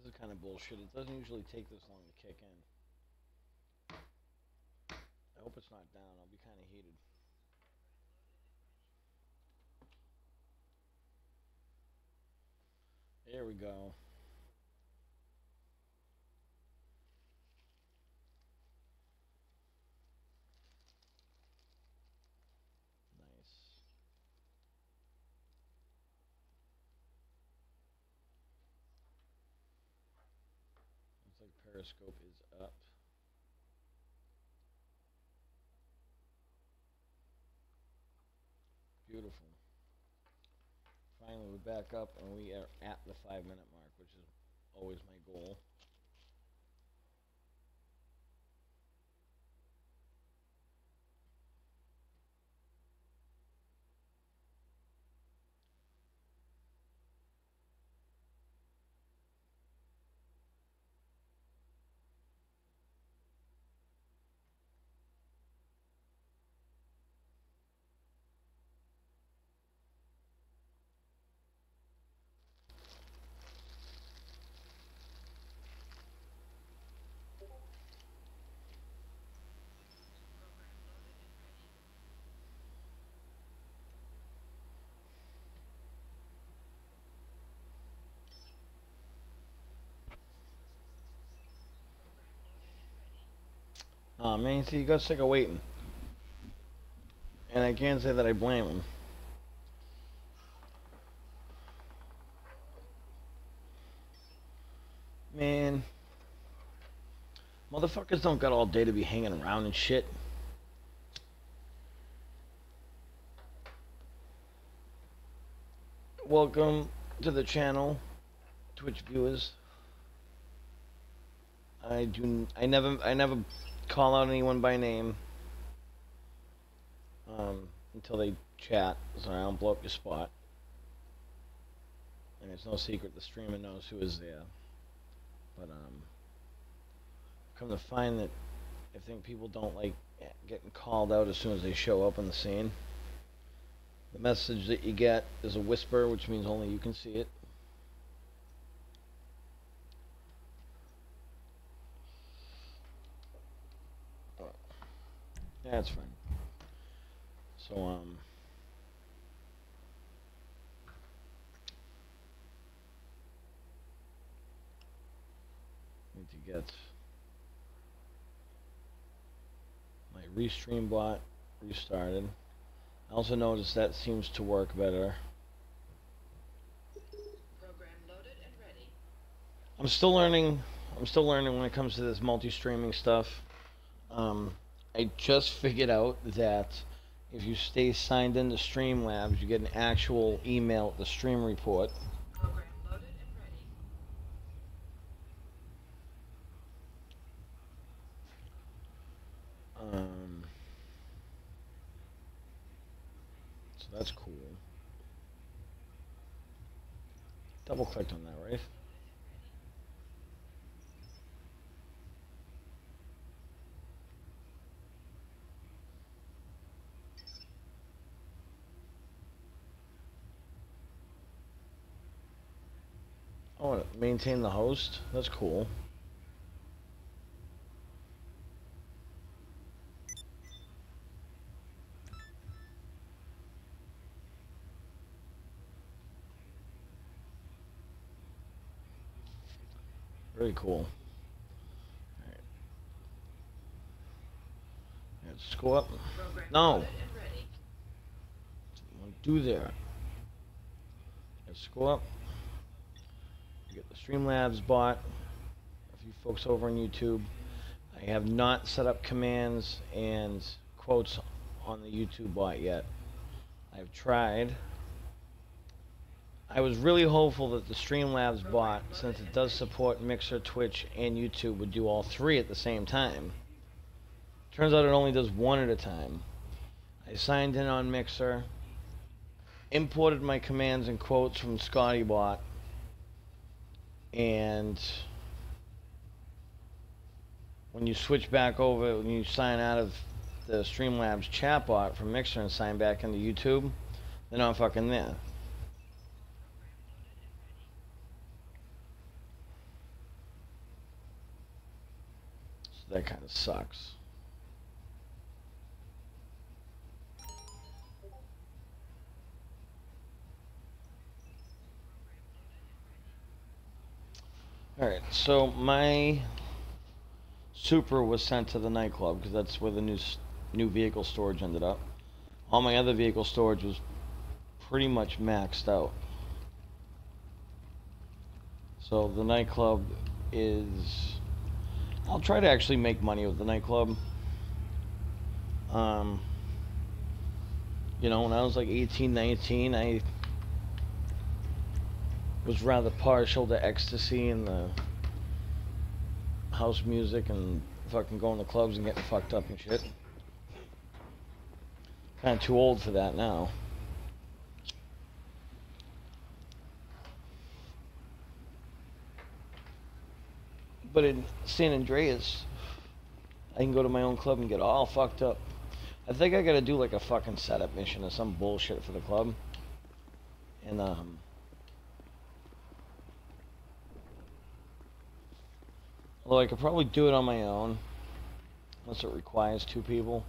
This is kind of bullshit. It doesn't usually take this long to kick in. I hope it's not down. I'll be kind of heated. There we go. Nice. Looks like Periscope is up. Beautiful. Finally, we're back up and we are at the 5-minute mark, which is always my goal. Oh man, see, he got sick of waiting. And I can't say that I blame him. Man. Motherfuckers don't got all day to be hanging around and shit. Welcome to the channel, Twitch viewers. I never call out anyone by name until they chat, so I don't blow up your spot. And it's no secret the streamer knows who is there. But come to find that I think people don't like getting called out as soon as they show up on the scene. The message that you get is a whisper, which means only you can see it. Yeah, that's fine. So, need to get my restream bot restarted. I also noticed that seems to work better. Program loaded and ready. I'm still learning when it comes to this multi-streaming stuff. I just figured out that if you stay signed into Streamlabs, you get an actual email at the stream report. Program loaded and ready. So that's cool. Double clicked on that, right? Oh, maintain the host? That's cool. Very cool. Alright. Let's go up. No! What do there? Let's go up. Get the Streamlabs bot. A few folks over on YouTube. I have not set up commands and quotes on the YouTube bot yet. I've tried. I was really hopeful that the Streamlabs bot, since it does support Mixer, Twitch, and YouTube, would do all three at the same time. Turns out it only does one at a time. I signed in on Mixer, imported my commands and quotes from ScottyBot, and when you switch back over, when you sign out of the Streamlabs chatbot from Mixer and sign back into YouTube, they're not fucking there. That kind of sucks. Alright, so my Supra was sent to the nightclub because that's where the new vehicle storage ended up. All my other vehicle storage was pretty much maxed out. So the nightclub is... I'll try to actually make money with the nightclub. You know, when I was like 18, 19, I was rather partial to ecstasy and the house music and fucking going to clubs and getting fucked up and shit. Kind of too old for that now. But in San Andreas, I can go to my own club and get all fucked up. I think I gotta do like a fucking setup mission or some bullshit for the club. And although I could probably do it on my own, unless it requires 2 people.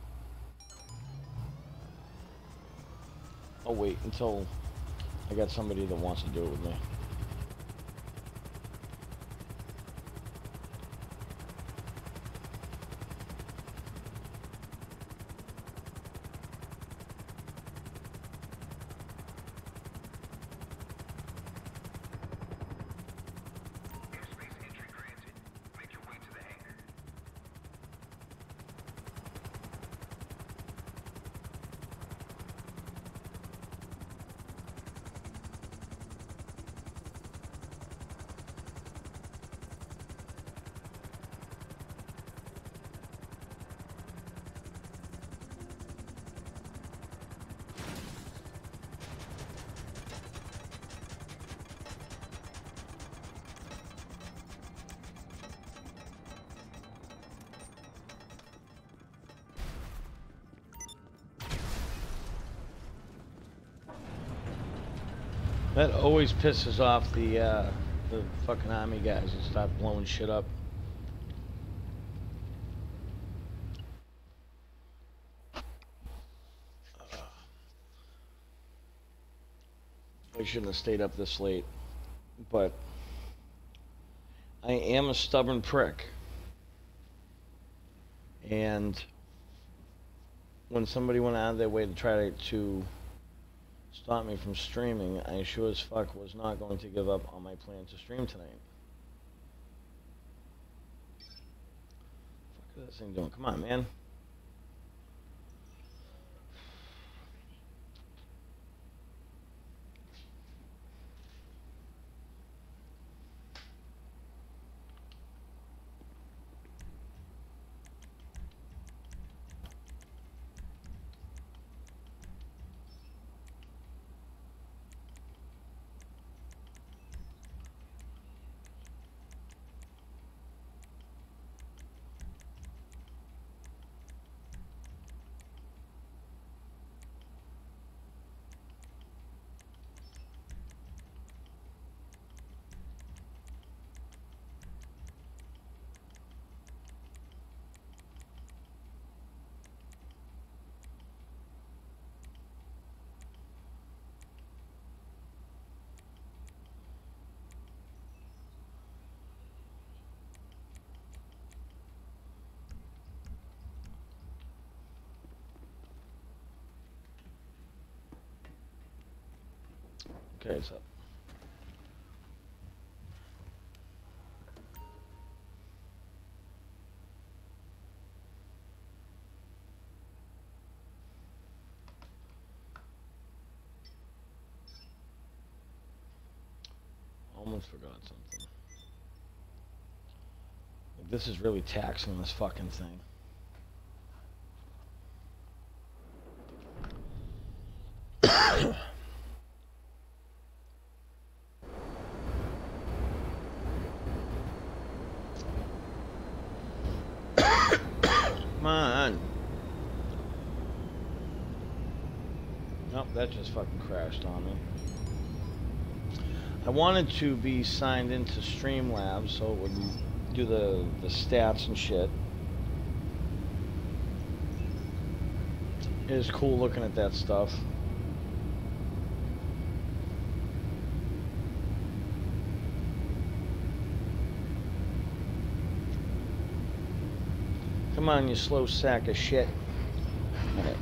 I'll wait until I got somebody that wants to do it with me. That always pisses off the fucking army guys that start blowing shit up. I shouldn't have stayed up this late, but I am a stubborn prick. And when somebody went out of their way to try to stop me from streaming, I sure as fuck was not going to give up on my plan to stream tonight. Fuck is this thing doing? Come on, man. Okay, so almost forgot something. Like, this is really taxing this fucking thing. Come on. Nope, that just fucking crashed on me. I wanted to be signed into Streamlabs so it would do the stats and shit. It is cool looking at that stuff. Come on, you slow sack of shit. Alright.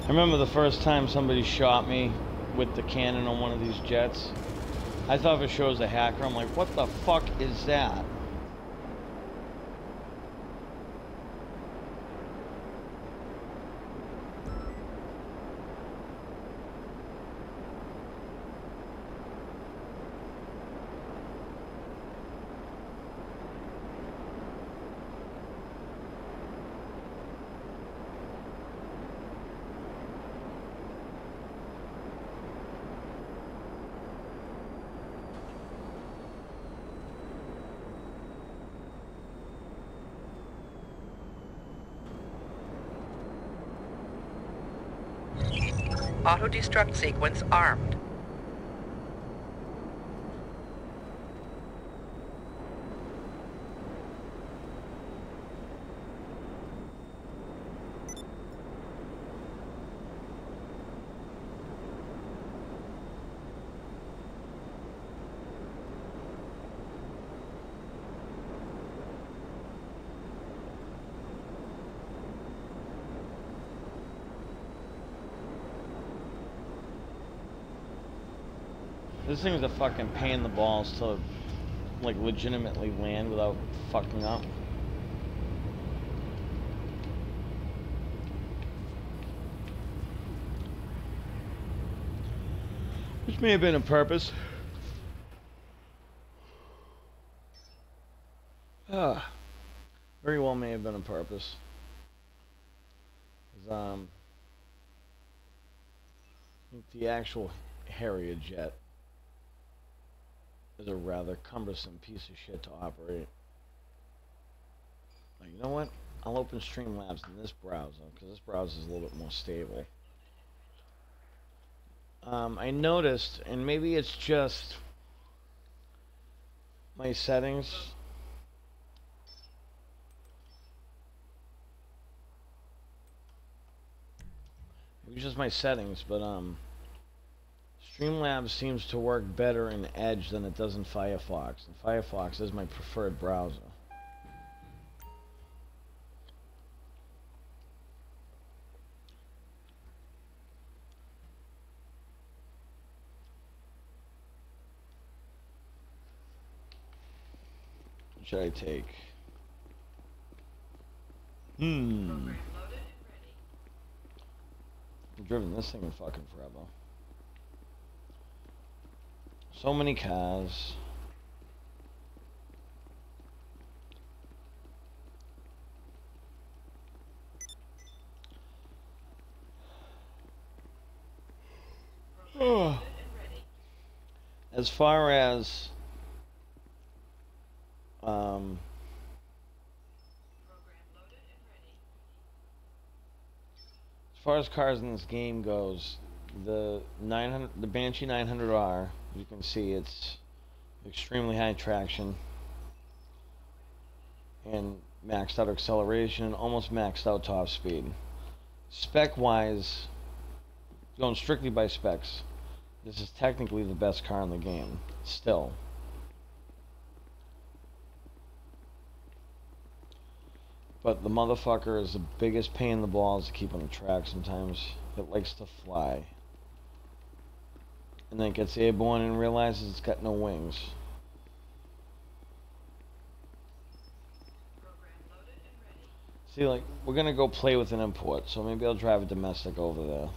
I remember the first time somebody shot me with the cannon on one of these jets. I thought for sure it was a hacker. I'm like, what the fuck is that? Auto-destruct sequence armed. This thing's a fucking pain in the balls to, like, legitimately land without fucking up. Which may have been on purpose. Very well may have been on purpose. 'Cause, the actual Harrier jet is a rather cumbersome piece of shit to operate. Like, you know what? I'll open Streamlabs in this browser, because this browser is a little bit more stable. I noticed, and maybe it's just my settings. Maybe it's just my settings, but Streamlabs seems to work better in Edge than it does in Firefox. And Firefox is my preferred browser. What should I take? Program loaded and ready. I've driven this thing in fucking forever. So many cars. Program loaded and ready. As far as Program loaded and ready. as far as cars in this game goes, the Banshee 900R, you can see it's extremely high traction and maxed out acceleration and almost maxed out top speed. Spec wise, going strictly by specs, this is technically the best car in the game still. But the motherfucker is the biggest pain in the balls to keep on the track sometimes. It likes to fly. and then gets airborne and realizes it's got no wings. Program loaded and ready. See, like, we're gonna go play with an import, so maybe I'll drive a domestic over there.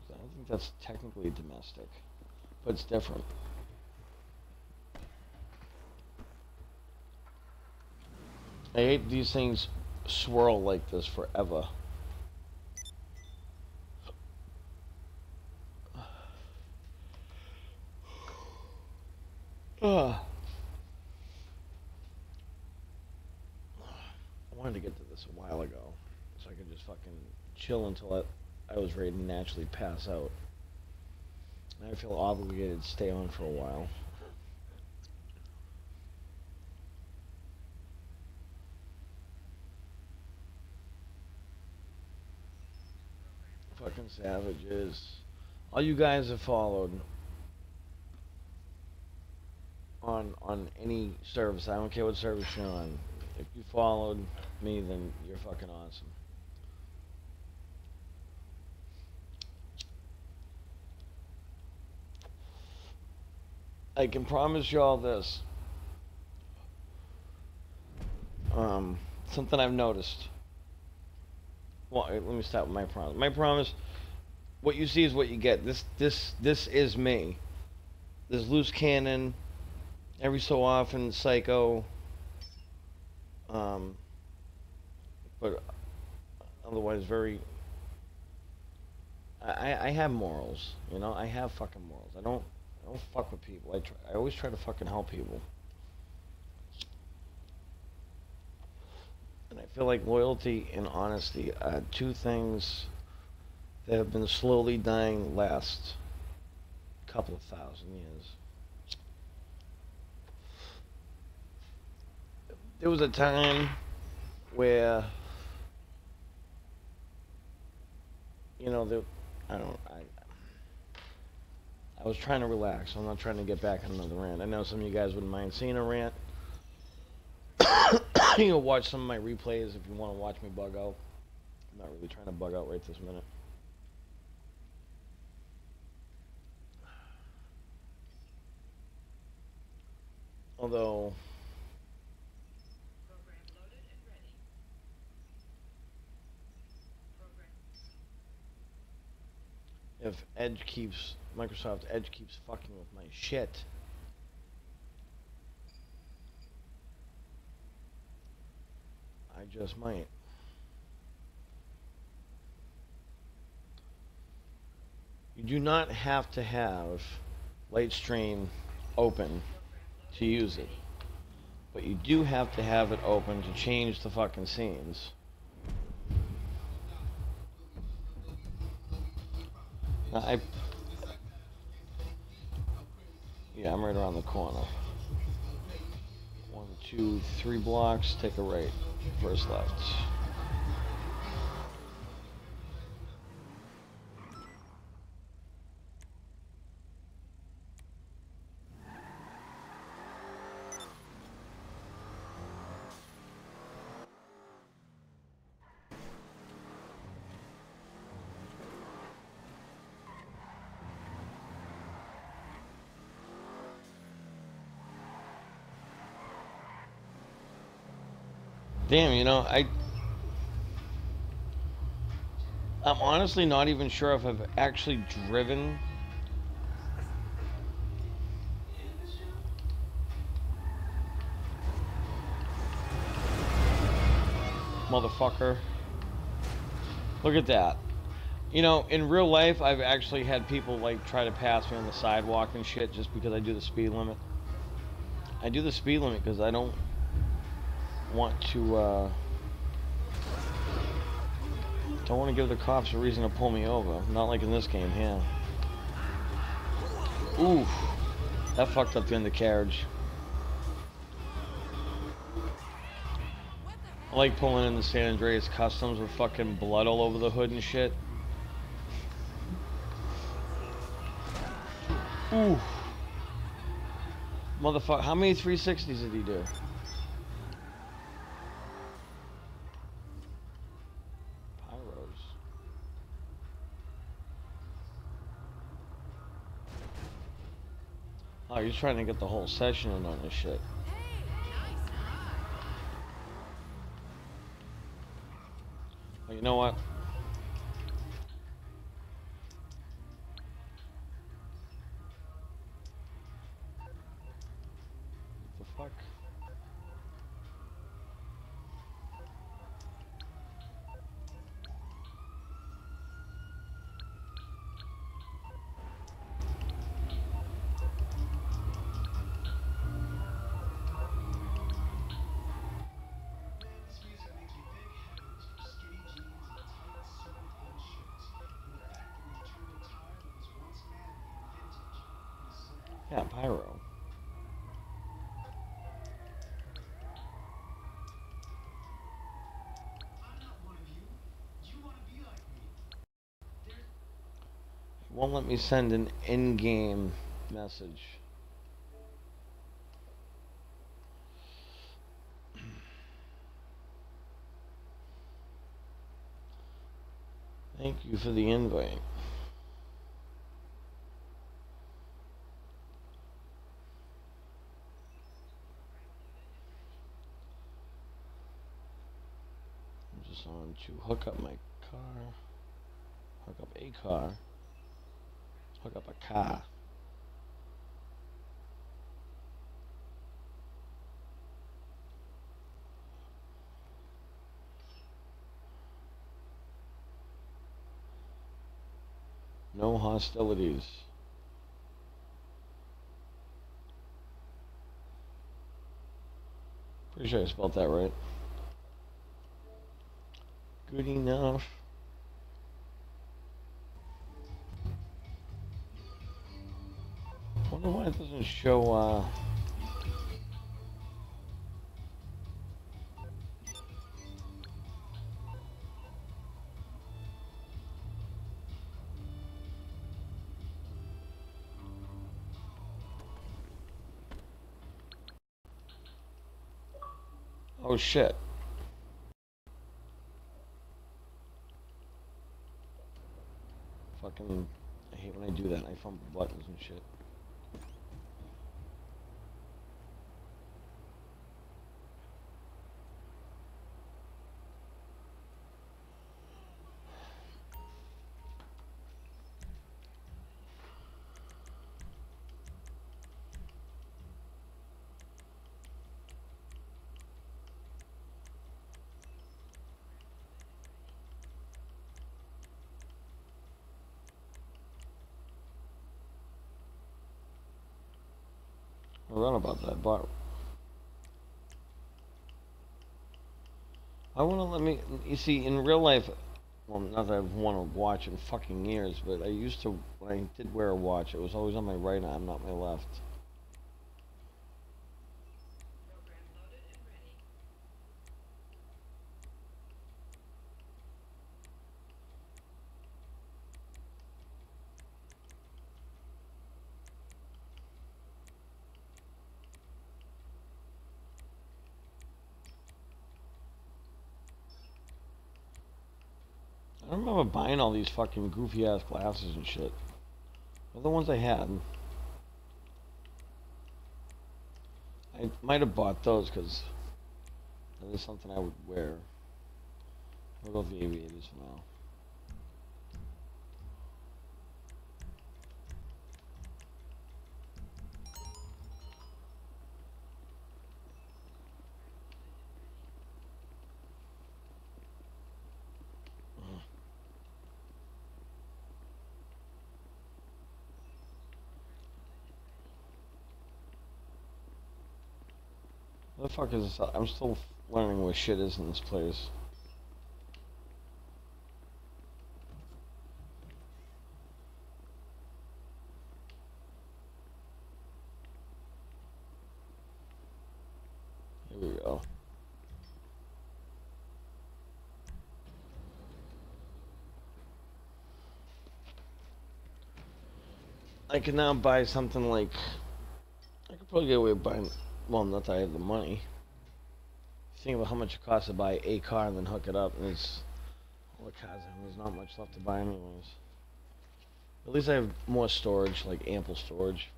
I don't think that's technically domestic, but it's different. I hate these things swirl like this forever. Ugh. I wanted to get to this a while ago, so I could just fucking chill until I was ready to naturally pass out. And I feel obligated to stay on for a while. Fucking savages. All you guys have followed on any service, I don't care what service you're on. If you followed me, then you're fucking awesome. I can promise you all this. Something I've noticed. Well, let me start with my promise. My promise, what you see is what you get. This is me. There's loose cannon, every so often psycho, but otherwise very. I have morals, you know. I have fucking morals. I don't fuck with people. I always try to fucking help people. And I feel like loyalty and honesty are two things that have been slowly dying the last couple of thousand years. There was a time where, you know, I was trying to relax. I'm not trying to get back on another rant. I know some of you guys wouldn't mind seeing a rant. You can watch some of my replays if you want to watch me bug out. I'm not really trying to bug out right this minute. Although, Program loaded and ready. Program. if Microsoft Edge keeps fucking with my shit, I just might. You do not have to have Lightstream open to use it, but you do have to have it open to change the fucking scenes. Now, yeah, I'm right around the corner. 1, 2, 3 blocks, take a right, first left. Damn, you know, I'm honestly not even sure if I've actually driven motherfucker. Look at that. You know, in real life, I've actually had people like try to pass me on the sidewalk and shit just because I do the speed limit. I do the speed limit because I don't want to don't want to give the cops a reason to pull me over. Not like in this game here. Oof. That fucked up the undercarriage. I like pulling in the San Andreas Customs with fucking blood all over the hood and shit. Ooh. Motherfucker, how many 360s did he do? Pyros. he's trying to get the whole session in on this shit. Well, you know what? What the fuck? Yeah, pyro. It won't let me send an in-game message. Thank you for the invite. I'm just on to hook up my car. Hook up a car. Hook up a car. No hostilities. Pretty sure I spelled that right. Good enough. Wonder why it doesn't show, Oh shit. Fucking, I hate when I do that. I fumble buttons and shit. I run about that, but I want to let me. You see, in real life, well, not that I've worn a watch in fucking years, but I used to. When I did wear a watch, it was always on my right arm, not my left. Program loaded and ready. I don't remember buying all these fucking goofy ass glasses and shit. They're the ones I had. I might have bought those because that is something I would wear. I'll go with the aviators for now. What the fuck is this? I'm still learning where shit is in this place. Here we go. I can now buy something like... I could probably get away with buying... Well, not that I have the money. Think about how much it costs to buy a car and then hook it up, and it's... All the cars, there's not much left to buy anyways. At least I have more storage, like ample storage.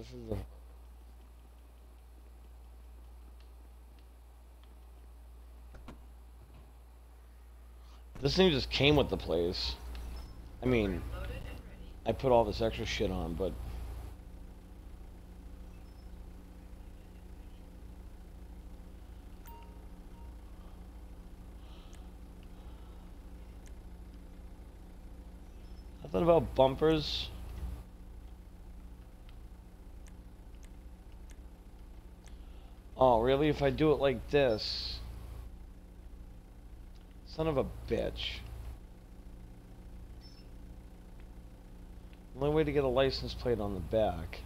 This is the. This thing just came with the place. I mean, Loaded and ready. I put all this extra shit on, but. I thought about bumpers. Oh, really? If I do it like this. Son of a bitch. Only way to get a license plate on the back.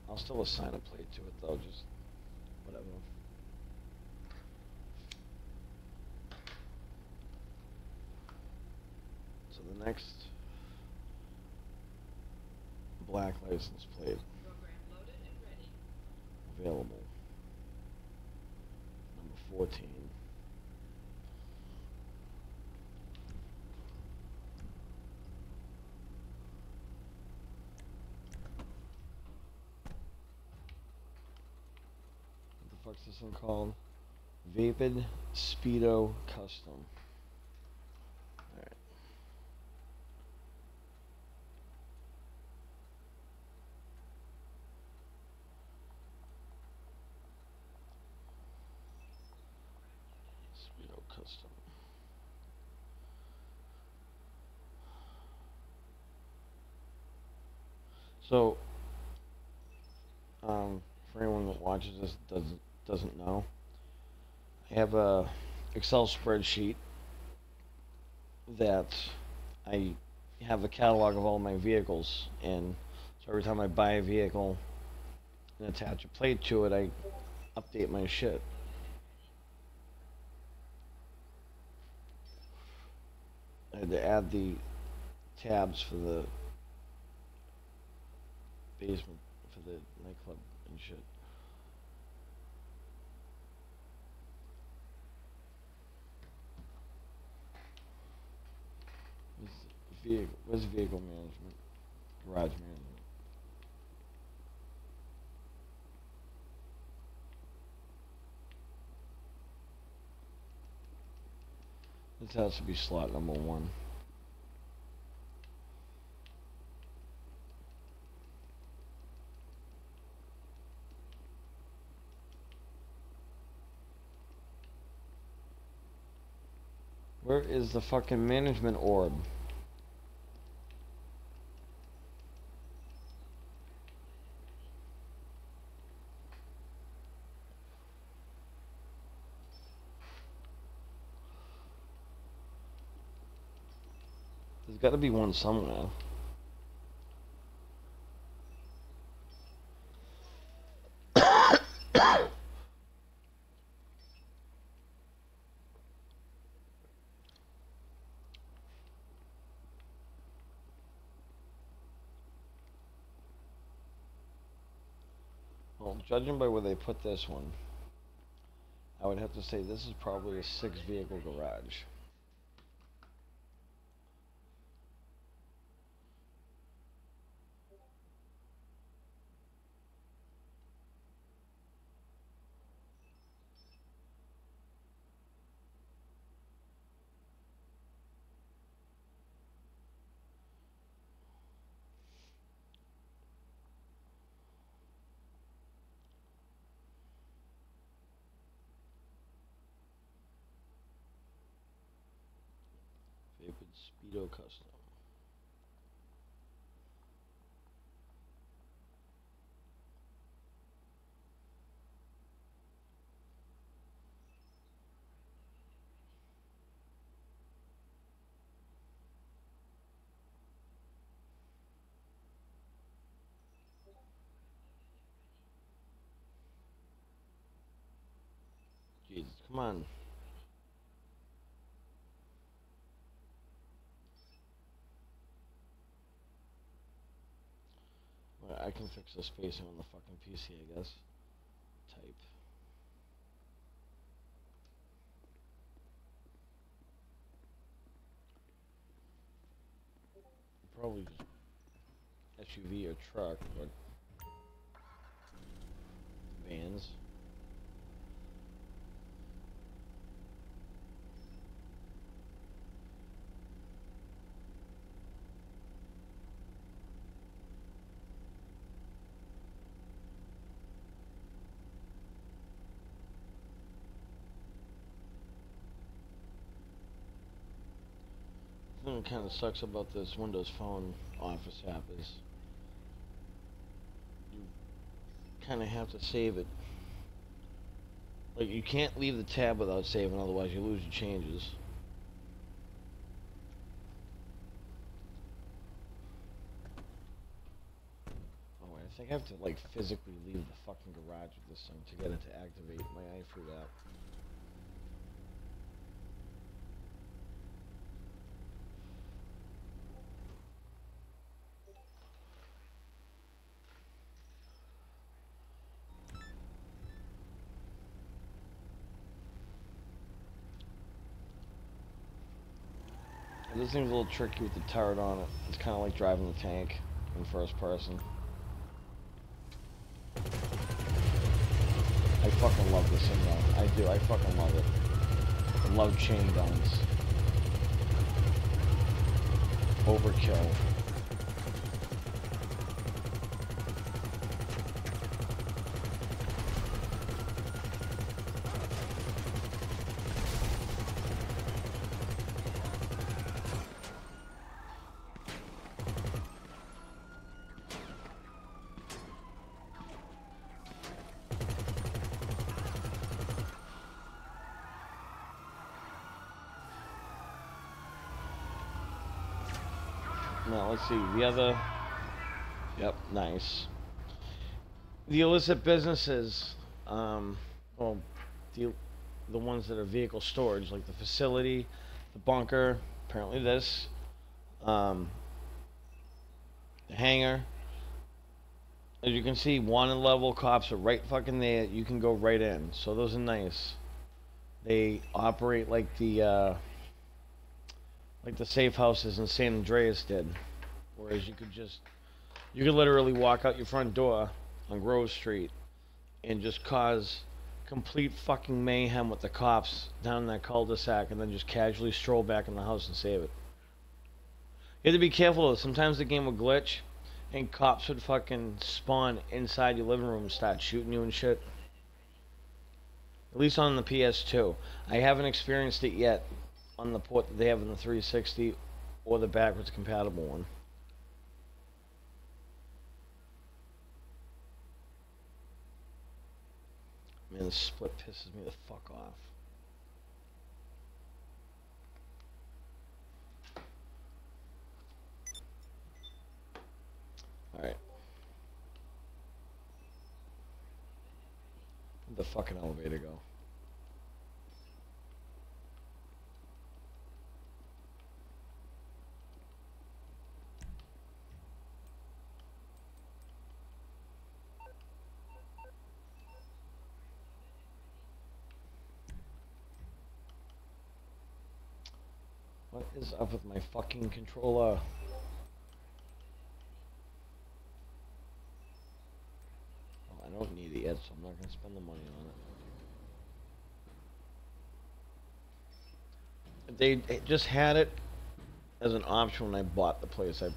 I'll still assign a plate to it though, just whatever. So the next black license plate Program loaded and ready. available. Number 14. What the fuck's this one called? Vapid Speedo Custom. Alright. Speedo Custom. So, for anyone that watches this doesn't know, I have a Excel spreadsheet that I have a catalog of all my vehicles in. So every time I buy a vehicle and attach a plate to it, I update my shit. I had to add the tabs for the basement, for the nightclub and shit. Where's vehicle management? Garage management. This has to be slot number 1. Where is the fucking management orb? There's got to be one somewhere. Well, judging by where they put this one, I would have to say this is probably a 6-vehicle garage. Vapid Speedo Custom. Jesus, come on. Well, I can fix the spacing on the fucking PC, I guess. Type. Probably just SUV or truck, but vans. The thing that kind of sucks about this Windows Phone Office app is you kind of have to save it. Like, you can't leave the tab without saving, otherwise you lose your changes. Oh, I think I have to, like, physically leave the fucking garage with this thing to get it to activate my iFruit app. This thing's a little tricky with the turret on it. It's kind of like driving the tank in first person. I fucking love this thing though. I do. I fucking love it. I love chain guns. Overkill. Now let's see the other. Yep, nice. The illicit businesses, well, the ones that are vehicle storage, like the facility, the bunker, apparently this, the hangar. As you can see, wanted level cops are right fucking there. You can go right in, so those are nice. They operate like the safe houses in San Andreas did, whereas you could literally walk out your front door on Grove Street and just cause complete fucking mayhem with the cops down in that cul-de-sac, and then just casually stroll back in the house and save it. You have to be careful though. Sometimes the game would glitch and cops would fucking spawn inside your living room and start shooting you and shit. At least on the PS2. I haven't experienced it yet on the port that they have in the 360 or the backwards compatible one. Man, this split pisses me the fuck off. Alright. Where'd the fucking elevator go? What is up with my fucking controller? Well, I don't need it yet, so I'm not gonna spend the money on it. They just had it as an option when I bought the place. I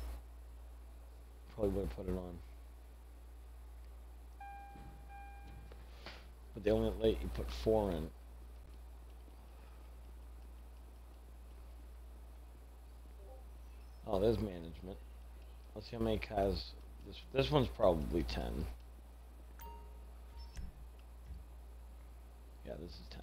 probably would have put it on. But they only let you put 4 in. Oh, there's management. Let's see how many cars. This one's probably 10. Yeah, this is 10.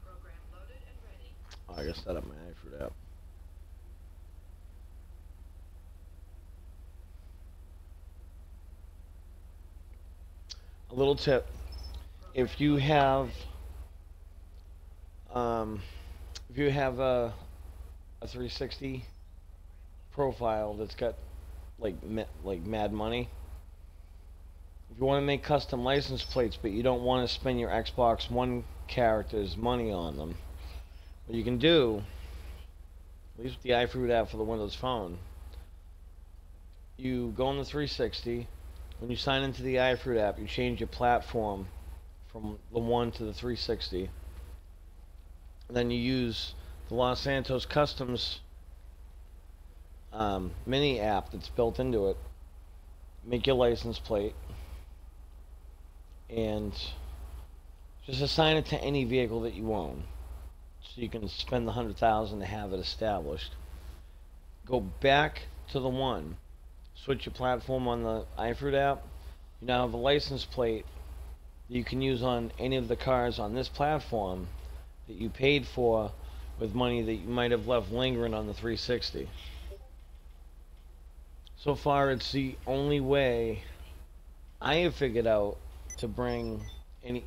Program loaded and ready. Oh, I gotta set up my iFruit app. A little tip: if you have a a 360 profile that's got like mad money. If you want to make custom license plates, but you don't want to spend your Xbox One characters' money on them, what you can do, at least with the iFruit app for the Windows Phone, you go on the 360. When you sign into the iFruit app, you change your platform from the One to the 360. And then you use the Los Santos Customs mini app that's built into it. Make your license plate and just assign it to any vehicle that you own, so you can spend the $100,000 to have it established. Go back to the One, switch your platform on the iFruit app. You now have a license plate that you can use on any of the cars on this platform that you paid for with money that you might have left lingering on the 360. So far, it's the only way I have figured out to bring any...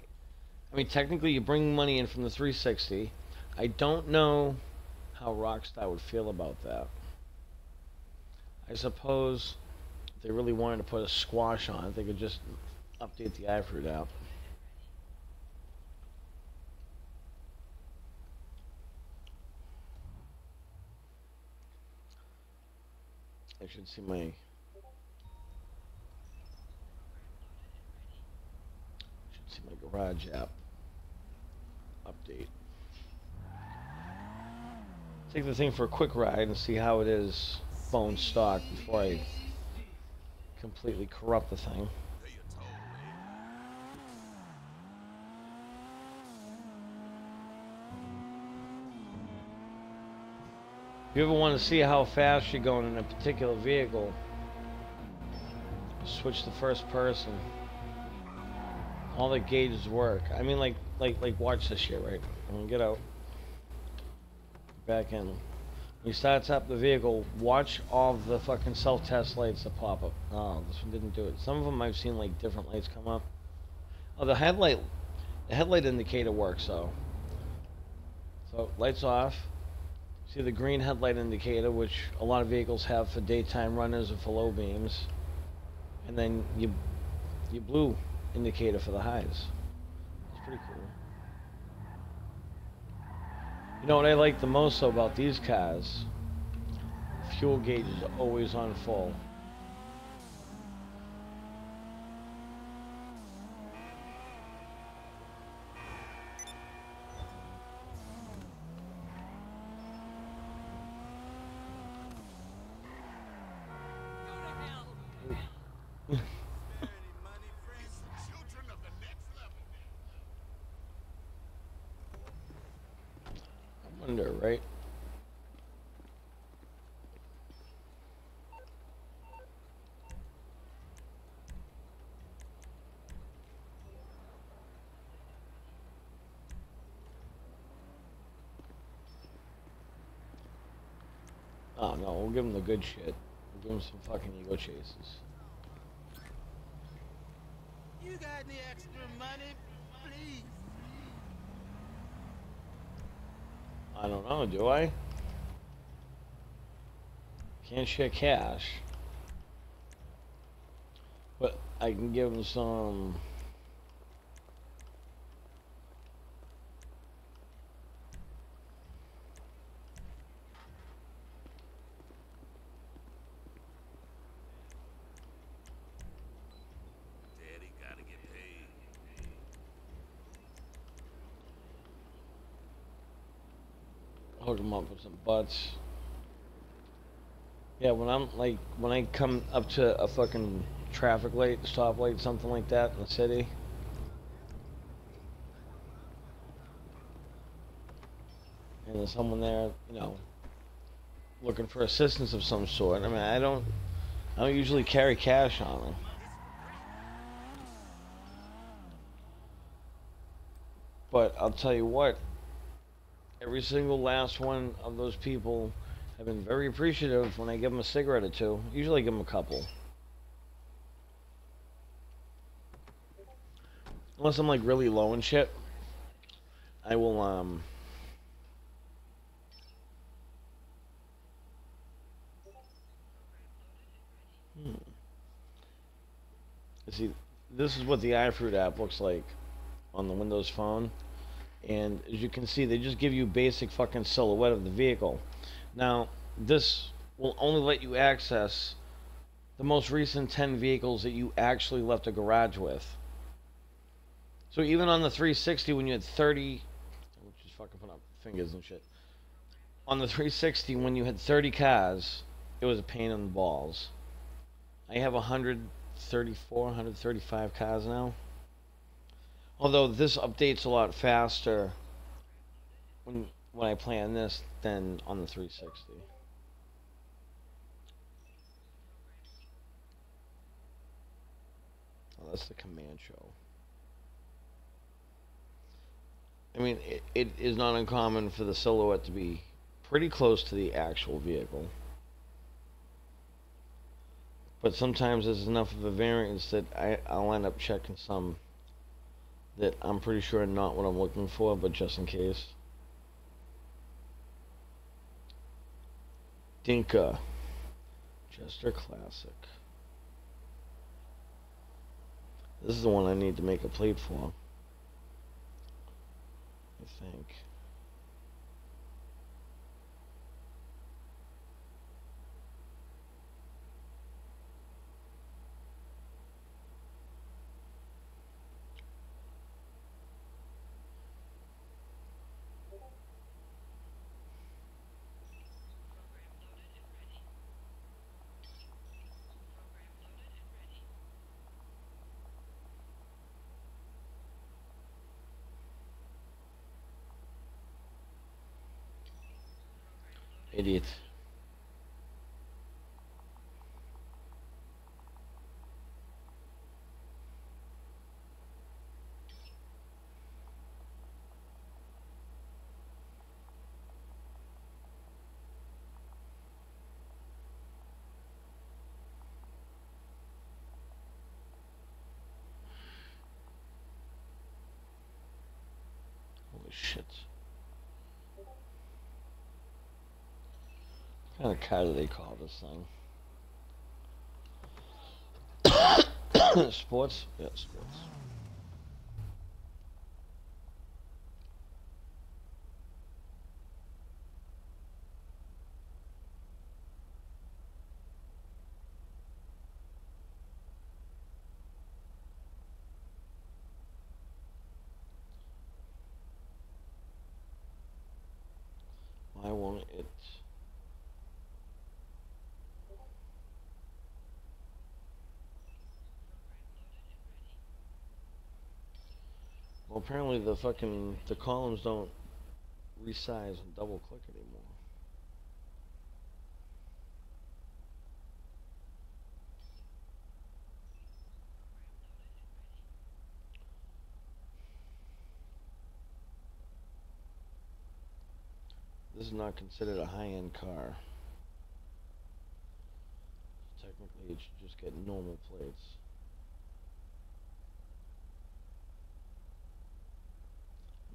I mean, technically, you bring money in from the 360. I don't know how Rockstar would feel about that. I suppose if they really wanted to put a squash on it, they could just update the iFruit app. I should see my garage app update. Take the thing for a quick ride and see how it is bone stock before I completely corrupt the thing. If you ever want to see how fast you're going in a particular vehicle, switch to first person. All the gauges work. I mean, like watch this shit, right? I'm gonna get out. Back in. When he starts up the vehicle, watch all of the fucking self-test lights that pop up. Oh, this one didn't do it. Some of them I've seen like different lights come up. Oh, the headlight indicator works though. So lights off. See the green headlight indicator, which a lot of vehicles have for daytime runners or for low beams, and then your blue indicator for the highs. It's pretty cool. You know what I like the most though about these cars? Fuel gauge is always on full. I wonder, right? Oh no, we'll give him the good shit. We'll give him some fucking ego chases. You got any extra money, please? I don't know, do I? Can't share cash. But I can give him some... Daddy gotta get paid. Hook him up with some butts. Yeah, when I come up to a fucking traffic light, stoplight, something like that in the city, and there's someone there, you know, looking for assistance of some sort. I mean, I don't usually carry cash on me. But I'll tell you what, every single last one of those people have been very appreciative when I give them a cigarette or two. Usually I give them a couple. Unless I'm like really low and shit, I will See, this is what the iFruit app looks like on the Windows Phone. And as you can see, they just give you basic fucking silhouette of the vehicle. Now, this will only let you access the most recent 10 vehicles that you actually left a garage with. So even on the 360, when you had 30, just fucking put up fingers and shit. On the 360, when you had 30 cars, it was a pain in the balls. I have 134, 135 cars now. Although this updates a lot faster when I play on this than on the 360. Oh, that's the command show. I mean, it is not uncommon for the silhouette to be pretty close to the actual vehicle. But sometimes there's enough of a variance that I'll end up checking some that I'm pretty sure are not what I'm looking for, but just in case. Dinka. Jester Classic. This is the one I need to make a plate for, I think. Idiot. Holy shit. What kind of car do they call this thing? Sports? Yeah, sports. Why won't it? Well, apparently the columns don't resize and double click anymore. This is not considered a high-end car. Technically, it should just get normal plates.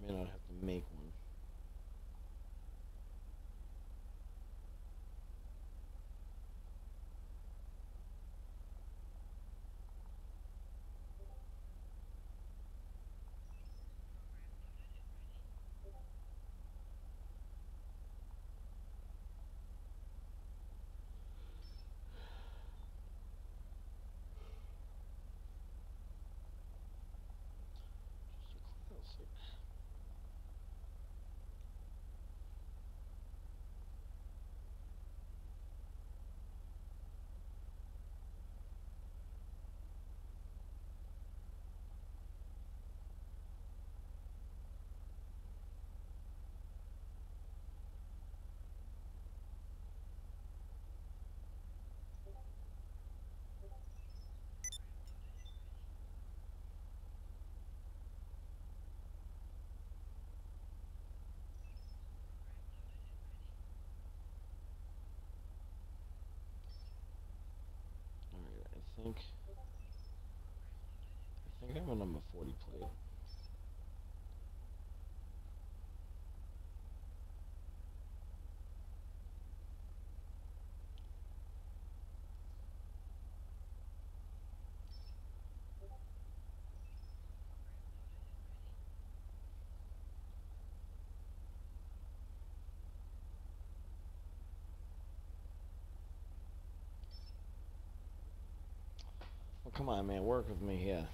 I may not have to make one. Just a classic. Alright, I think I have a number 40 plate. come on, man, work with me here.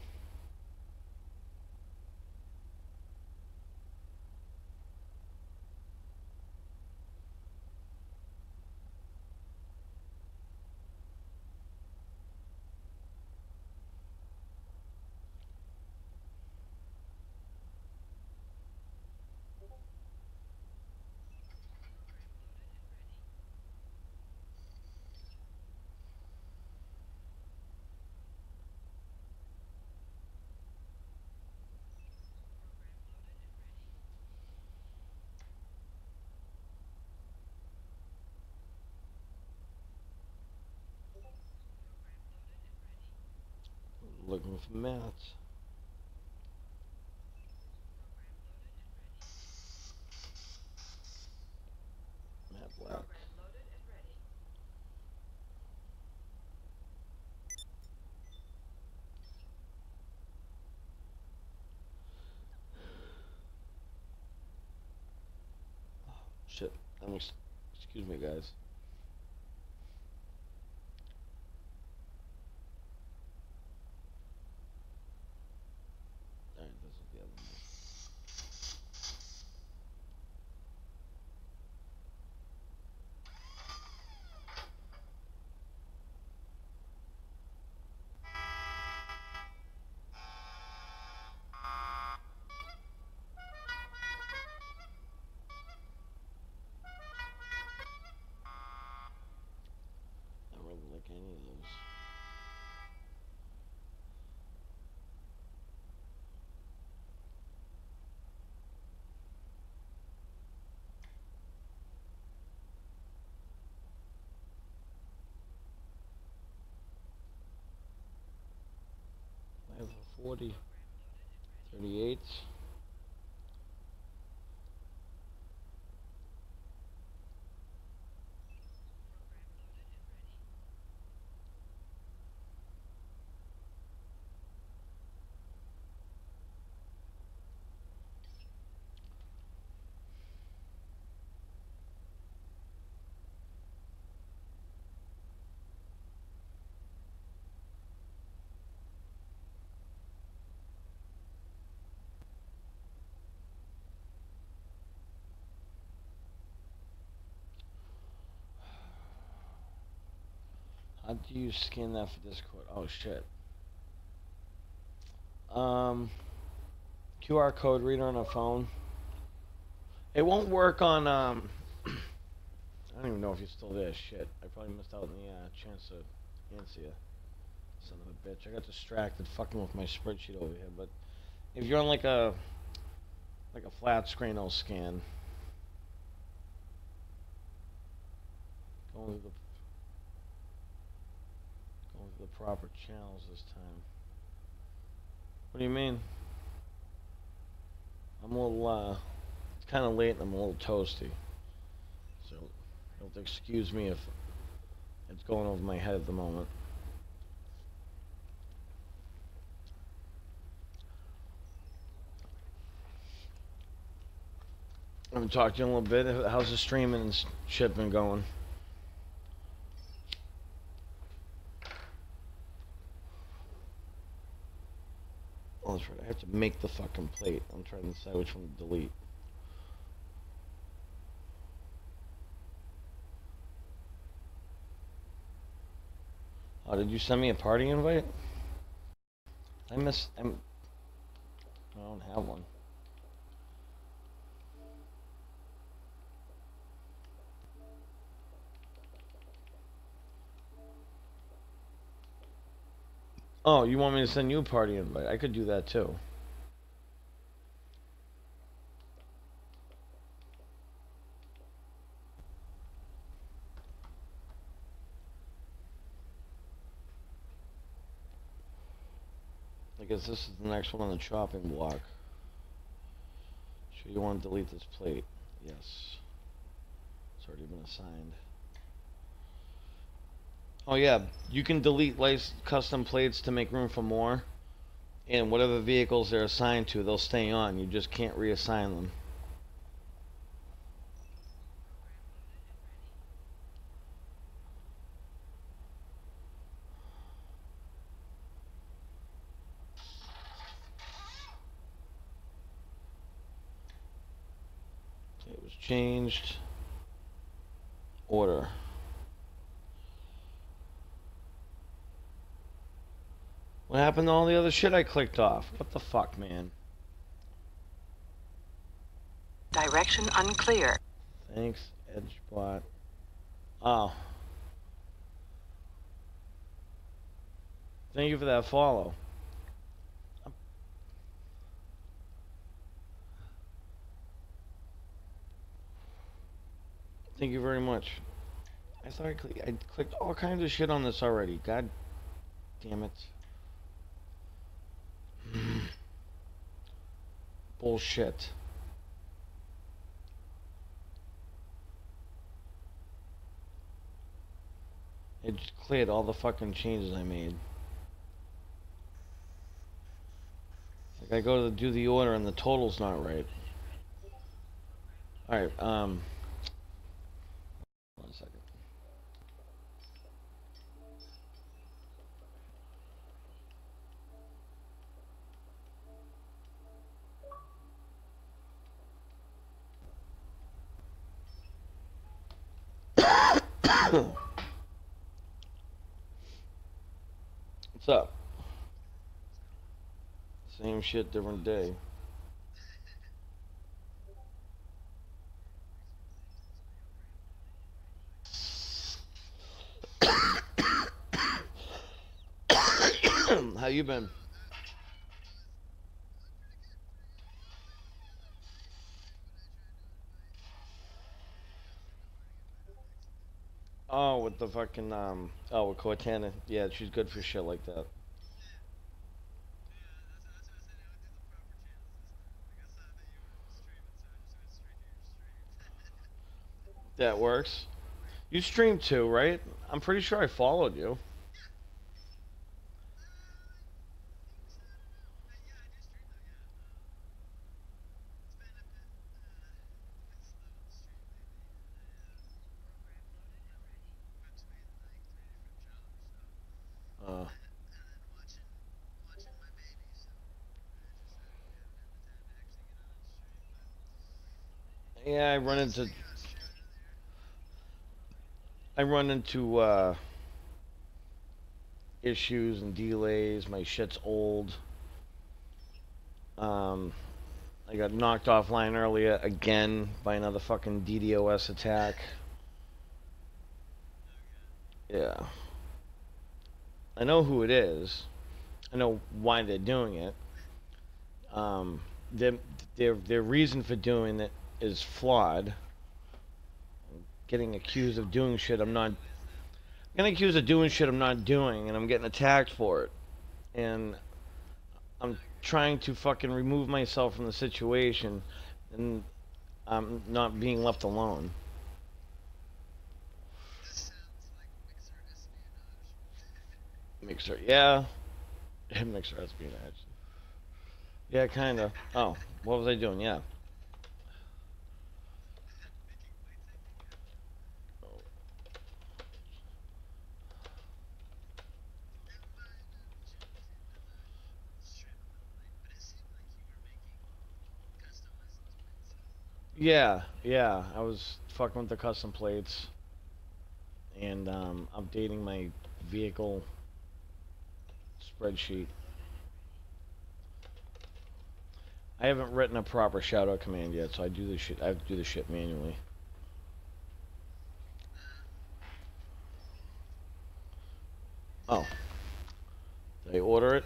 Looking for mats. Matte black. Program loaded and ready. Shit. Excuse me, guys. Alright, this is the other one. I don't really like any of those. I have a 40, 38. How do you scan that for Discord? Oh shit. QR code reader on a phone. It won't work on I don't even know if you're still there. Shit. I probably missed out on the chance to answer you. Son of a bitch. I got distracted fucking with my spreadsheet over here, but if you're on like a flat screen, I'll scan. Going to the proper channels this time. What do you mean? I'm a little, it's kind of late and I'm a little toasty. So, you'll have to excuse me if it's going over my head at the moment. I haven't talked to you in a little bit. How's the streaming and shit been going? Oh, that's right. I have to make the fucking plate. I'm trying to decide which one to delete. Oh, did you send me a party invite? I don't have one. Oh, you want me to send you a party invite? I could do that too. I guess this is the next one on the chopping block. Sure you want to delete this plate? Yes. It's already been assigned. Oh yeah, you can delete custom plates to make room for more. And whatever vehicles they're assigned to, they'll stay on. You just can't reassign them. was changed. Order. What happened to all the other shit I clicked off? What the fuck, man? Direction unclear. Thanks, Edgebot. Oh. Thank you for that follow. Thank you very much. I thought I clicked all kinds of shit on this already. God damn it. Bullshit. It just cleared all the fucking changes I made. Like I go to do the order and the total's not right. Alright, one second. What's up? Same shit, different day. How you been? Oh, with the fucking with Cortana. Yeah, she's good for shit like that. That works. You stream too, right? I'm pretty sure I followed you. Uh, yeah, I run into issues and delays. My shit's old. Um, I got knocked offline earlier again by another fucking DDoS attack. Yeah. I know who it is. I know why they're doing it. Um, their, their reason for doing it is flawed. Getting accused of doing shit I'm not. Getting accused of doing shit I'm not doing, and I'm getting attacked for it. And I'm trying to fucking remove myself from the situation, and I'm not being left alone. Mixer, yeah. Mixer espionage. Yeah, kinda. Oh, what was I doing? Yeah. Yeah, yeah. I was fucking with the custom plates and updating my vehicle spreadsheet. I haven't written a proper shoutout command yet, so I do this shit. I have to do the shit manually. Oh, did I order it?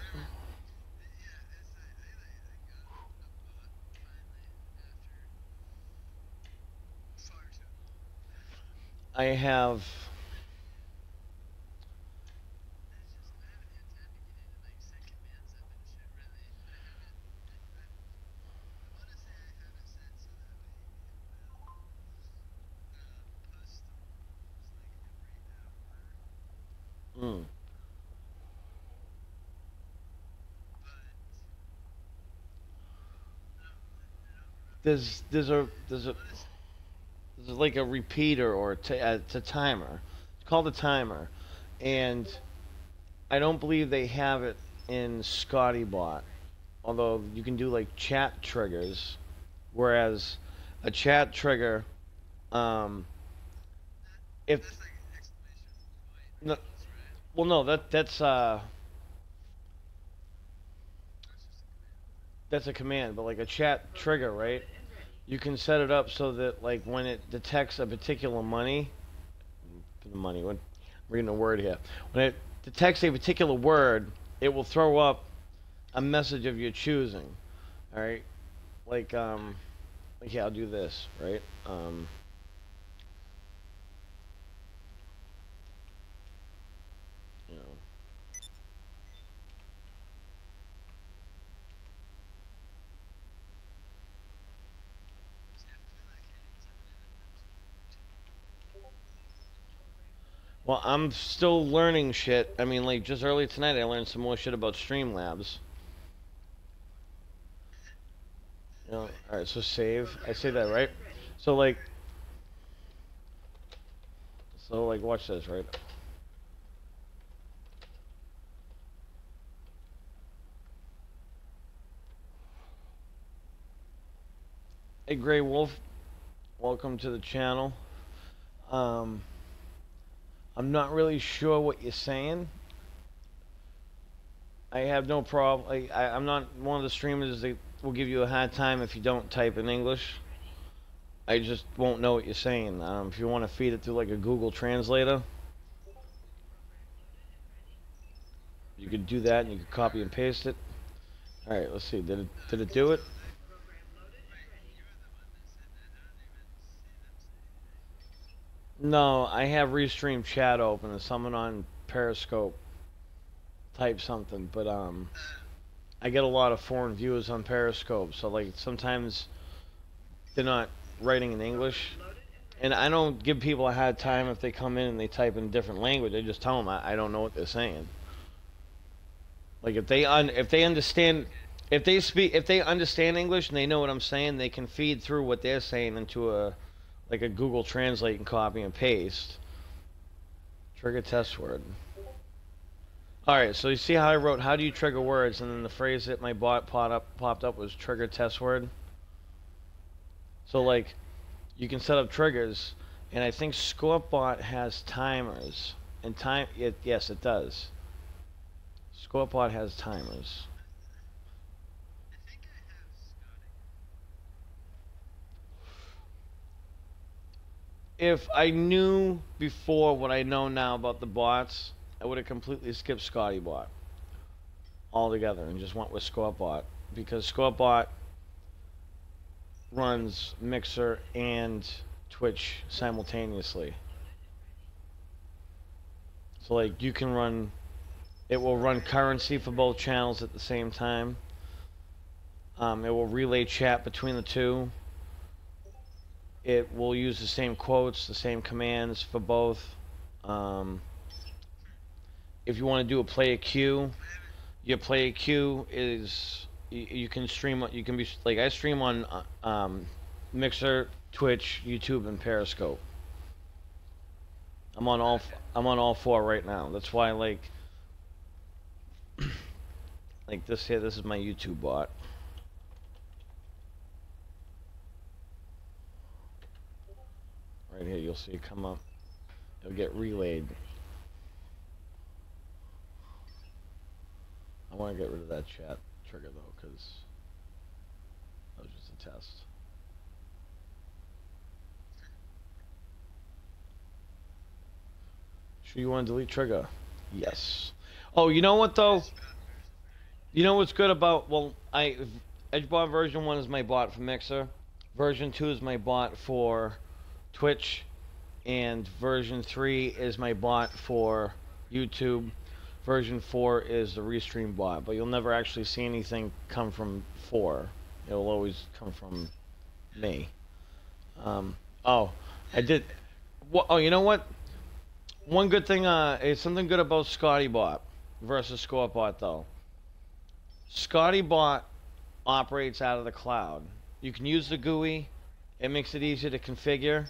I have. Mm, there's like a repeater or it's a timer. It's called a timer, and I don't believe they have it in ScottyBot. Although you can do like chat triggers, whereas a chat trigger, um, if no, well, no, that's a command, but like a chat trigger, right? You can set it up so that like when it detects a particular when I'm reading a word here, when it detects a particular word, it will throw up a message of your choosing. All right, like like yeah, I'll do this, right? You know, well, I'm still learning shit. I mean, like just early tonight, I learned some more shit about Streamlabs. You know, all right, so save. I say that right. So like, watch this, right? Hey, Gray Wolf, welcome to the channel. Um, I'm not really sure what you're saying. I have no problem. I'm not one of the streamers that will give you a hard time if you don't type in English. I just won't know what you're saying. If you want to feed it through like a Google Translator, you could do that and you could copy and paste it. All right, let's see. Did it do it? No, I have Restream chat open and someone on Periscope type something, but I get a lot of foreign viewers on Periscope, so like sometimes they're not writing in English. And I don't give people a hard time if they come in and they type in a different language. I just tell them I don't know what they're saying. Like if they understand if they understand English and they know what I'm saying, they can feed through what they're saying into a like a Google Translate and copy and paste. Trigger test word. All right, so you see how I wrote how do you trigger words, and then the phrase that my bot popped up was trigger test word. So like you can set up triggers, and I think Scorpbot has timers. And yes, it does. Scorpbot has timers. If I knew before what I know now about the bots, I would have completely skipped ScottyBot altogether and just went with Scorpbot, because Scorpbot runs Mixer and Twitch simultaneously. So like you can run, it will run currency for both channels at the same time. It will relay chat between the two. It will use the same quotes, the same commands for both. If you want to do a play a queue, your play a queue is you can stream. You can be like I stream on Mixer, Twitch, YouTube, and Periscope. I'm on all four right now. That's why like this here. This is my YouTube bot. Right here, you'll see it come up. It'll get relayed. I want to get rid of that chat trigger though, because that was just a test. Sure you want to delete trigger? Yes. Oh, you know what though? You know what's good about, well, Edgebot version 1 is my bot for Mixer. Version 2 is my bot for Twitch. And version 3 is my bot for YouTube. Version 4 is the Restream bot, but you'll never actually see anything come from 4. It'll always come from me. Oh, I did. Well, oh, you know what? One good thing, is something good about ScottyBot versus Scorpbot though. ScottyBot operates out of the cloud. You can use the GUI. It makes it easier to configure,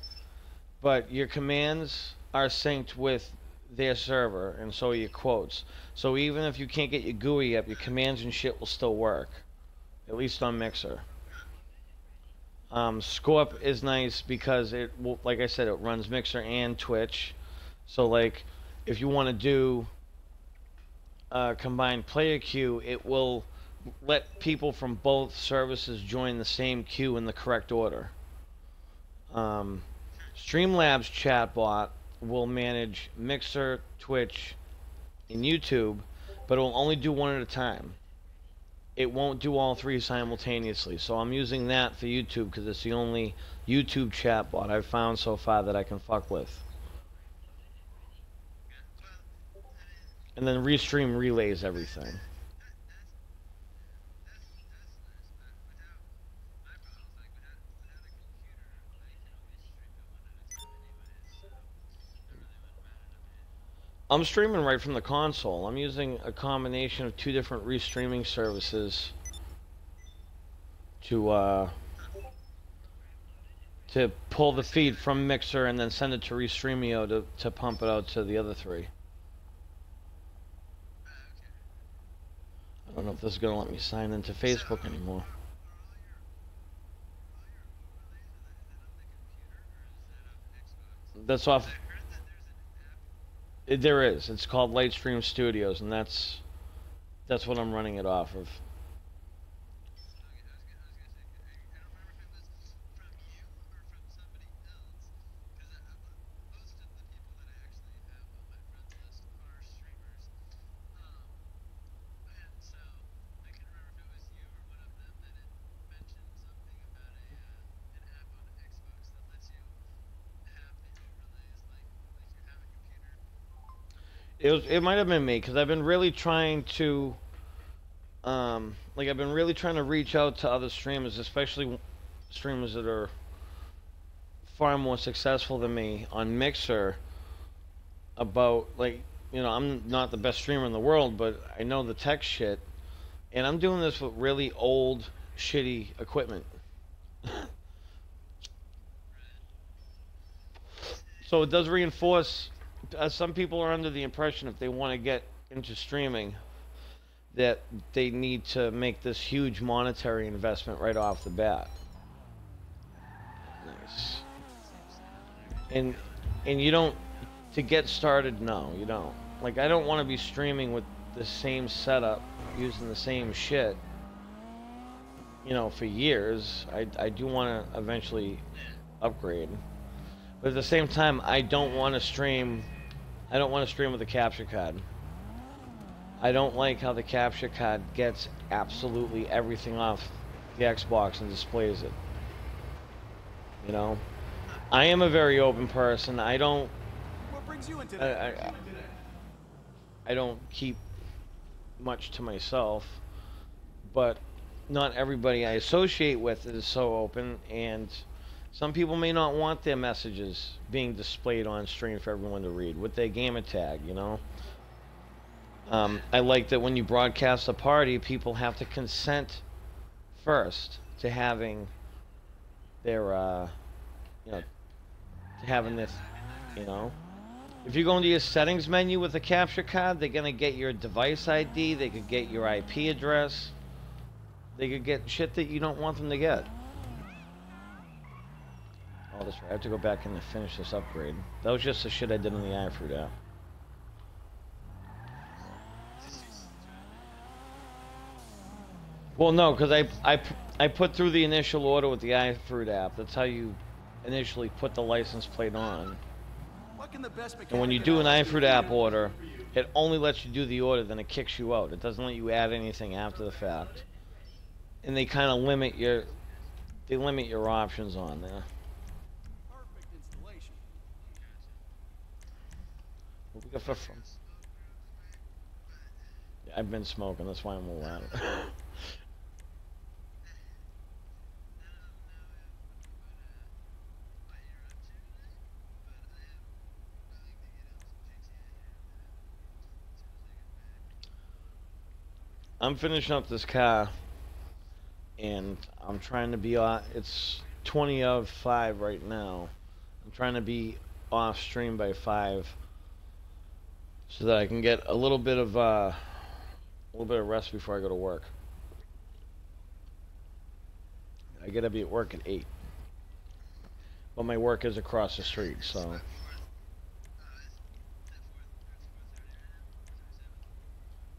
but your commands are synced with their server, and so are your quotes. So even if you can't get your GUI up, your commands and shit will still work, at least on Mixer. Scorp is nice because it will, like I said, it runs Mixer and Twitch. So like, if you want to do combined player queue, it will let people from both services join the same queue in the correct order. Streamlabs chatbot will manage Mixer, Twitch, and YouTube, but it will only do one at a time. It won't do all three simultaneously. So I'm using that for YouTube because it's the only YouTube chatbot I've found so far that I can fuck with. And then Restream relays everything. I'm streaming right from the console. I'm using a combination of two different restreaming services to pull the feed from Mixer and then send it to Restreamio to pump it out to the other three. I don't know if this is going to let me sign into Facebook anymore. That's off. There is. It's called Lightstream Studios, and that's what I'm running it off of. It might have been me because I've been really trying to I've been really trying to reach out to other streamers, especially streamers that are far more successful than me on Mixer about, like, you know, I'm not the best streamer in the world, but I know the tech shit, and I'm doing this with really old, shitty equipment. So it does reinforce. Some people are under the impression if they want to get into streaming that they need to make this huge monetary investment right off the bat. Nice. And you don't, to get started, no, you don't. Like, I don't want to be streaming with the same setup, using the same shit, you know, for years. I do want to eventually upgrade. But at the same time, I don't want to stream with a capture card. I don't like how the capture card gets absolutely everything off the Xbox and displays it. You know? I am a very open person. I don't... What brings you into that? I don't keep much to myself. But not everybody I associate with is so open, and some people may not want their messages being displayed on stream for everyone to read with their gamer tag, you know? I like that when you broadcast a party, people have to consent first to having their, you know, to having this, you know? If you go into your settings menu with a capture card, they're going to get your device ID, they could get your IP address, they could get shit that you don't want them to get. Oh, that's right. I have to go back in and finish this upgrade. That was just the shit I did on the iFruit app. Well, no, because I put through the initial order with the iFruit app. That's how you initially put the license plate on. And when you do an iFruit app order, it only lets you do the order, then it kicks you out. It doesn't let you add anything after the fact. And they kind of limit your options on there. What we got for fun? Yeah, I've been smoking, that's why I'm a little loud. I'm finishing up this car, and I'm trying to be it's 20 of 5 right now. I'm trying to be off stream by 5 so that I can get a little bit of rest before I go to work. I gotta be at work at 8. but my work is across the street, so.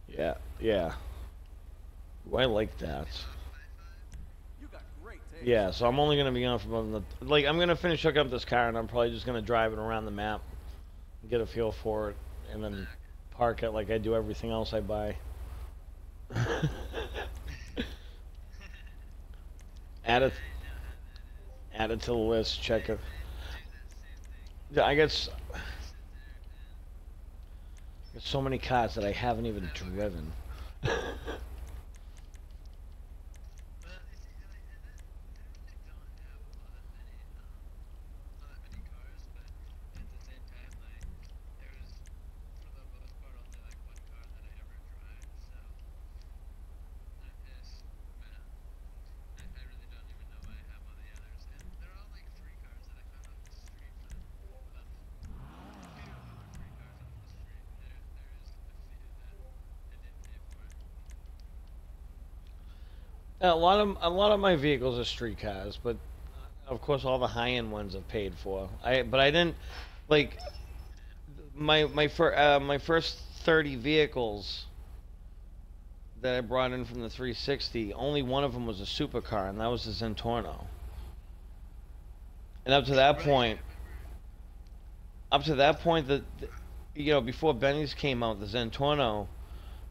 Yeah, yeah. Ooh, I like that. Yeah, so I'm only gonna be on from the like I'm gonna finish hooking up this car and I'm probably just gonna drive it around the map, get a feel for it, and then park it like I do everything else I buy. add it, add it to the list. Check it. Yeah, I guess there's so many cars that I haven't even driven. A lot of my vehicles are street cars, but of course all the high-end ones are paid for. But I didn't like my first 30 vehicles that I brought in from the 360. Only one of them was a supercar, and that was the Zentorno. And up to that point, before Benny's came out, the Zentorno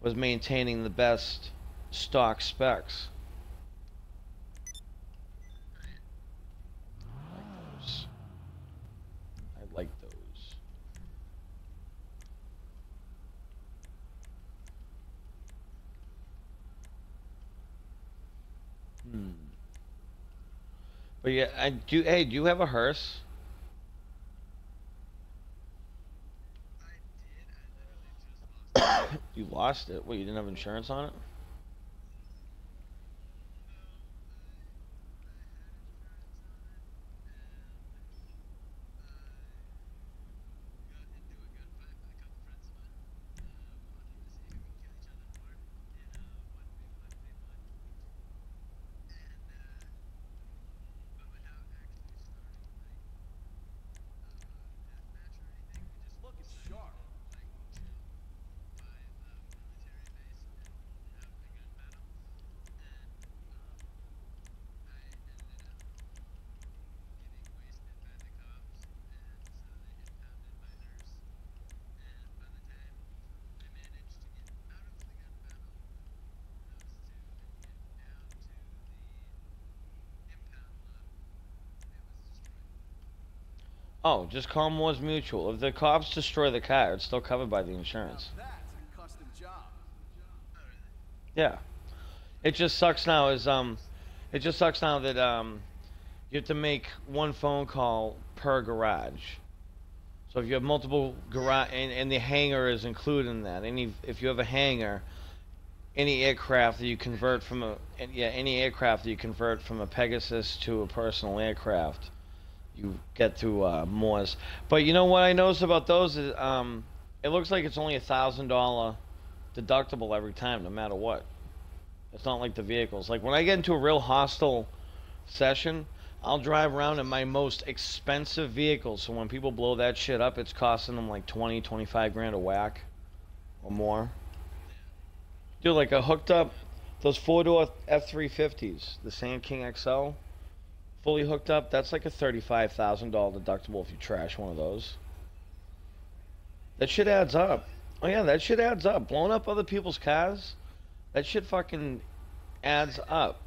was maintaining the best stock specs. I like those. But yeah, I do. Hey, do you have a hearse? You lost it. What? You didn't have insurance on it? Oh, just call Moore's Mutual. If the cops destroy the car, it's still covered by the insurance. Yeah. It just sucks now it just sucks now that you have to make one phone call per garage. So if you have multiple garage and the hangar is included in that. If you have a hangar, any aircraft that you convert from any aircraft that you convert from a Pegasus to a personal aircraft, you get through Moore's. But you know what I noticed about those is it looks like it's only $1,000 deductible every time, no matter what. It's not like the vehicles. Like when I get into a real hostile session, I'll drive around in my most expensive vehicle. So when people blow that shit up, it's costing them like 20, 25 grand a whack or more. Dude, like a hooked up, those 4-door F350s, the Sand King XL, fully hooked up, that's like a $35,000 deductible if you trash one of those. That shit adds up. Oh yeah, that shit adds up. Blowing up other people's cars, that shit fucking adds up.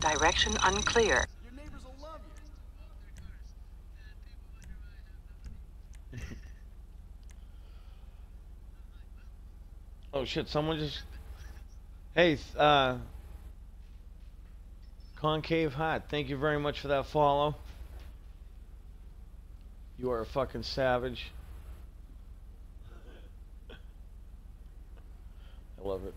Direction unclear. Oh shit, someone just... Hey, Concave Hot, thank you very much for that follow. You are a fucking savage. I love it.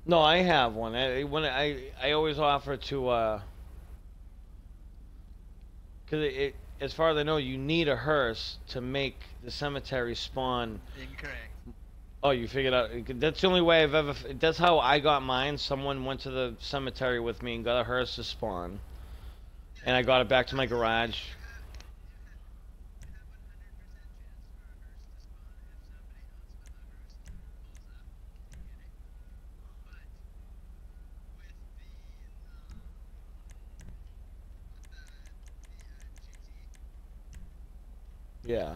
No, I have one. I always offer to, cause as far as I know, you need a hearse to make the cemetery spawn. Incorrect. Oh, you figured out. That's the only way I've ever. That's how I got mine. Someone went to the cemetery with me and got a hearse to spawn, and I got it back to my garage. Yeah.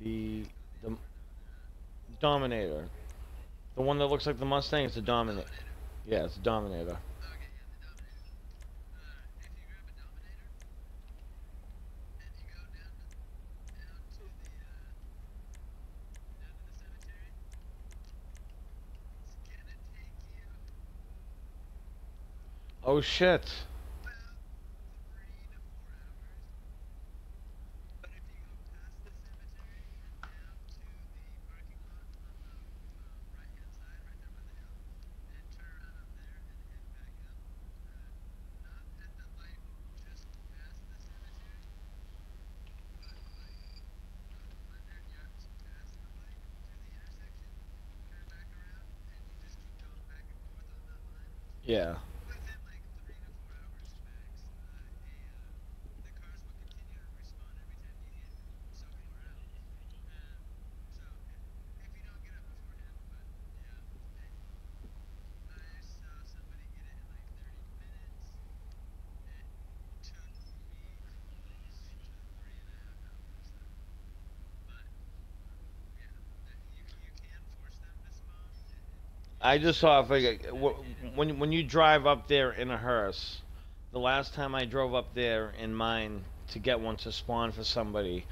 The the Dominator, the one that looks like the Mustang, is the Dominator. Yeah, it's the Dominator. Oh shit. Yeah. I just saw if when you drive up there in a hearse. The last time I drove up there in mine to get one to spawn for somebody,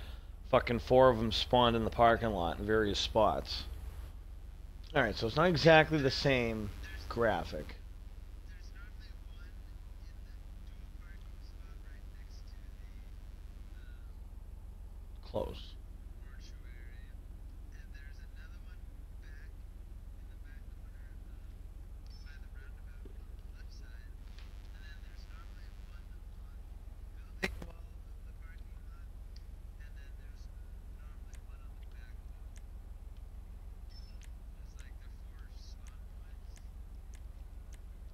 fucking 4 of them spawned in the parking lot in various spots. All right, so it's not exactly the same graphic. Close.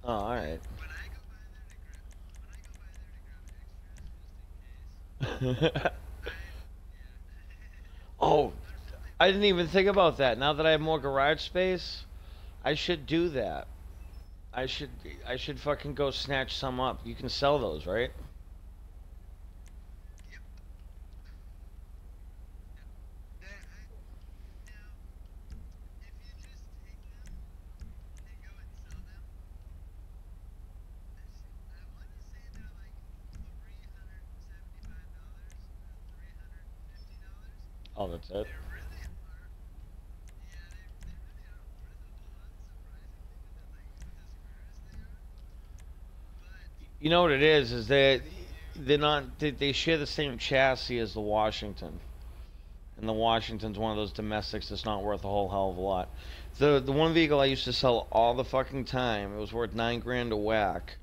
Oh, all right. Oh, I didn't even think about that. Now that I have more garage space, I should do that. I should I should fucking go snatch some up. You can sell those, right? Oh, that's it. You know what it is that they're not they share the same chassis as the Washington. And the Washington's one of those domestics that's not worth a whole hell of a lot. The one vehicle I used to sell all the fucking time, it was worth 9 grand a whack.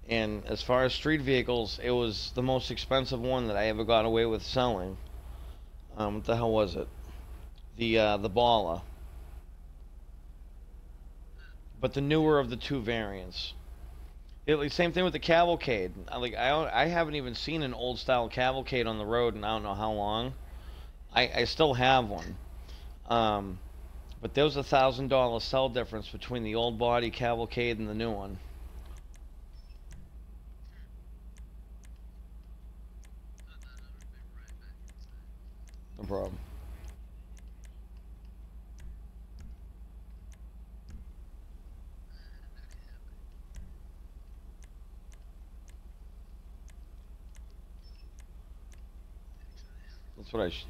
And as far as street vehicles, it was the most expensive one that I ever got away with selling. What the hell was it? The Bala, but the newer of the two variants. Same thing with the Cavalcade. I haven't even seen an old style Cavalcade on the road in I don't know how long. I still have one. But there was $1,000 sell difference between the old body Cavalcade and the new one. No problem.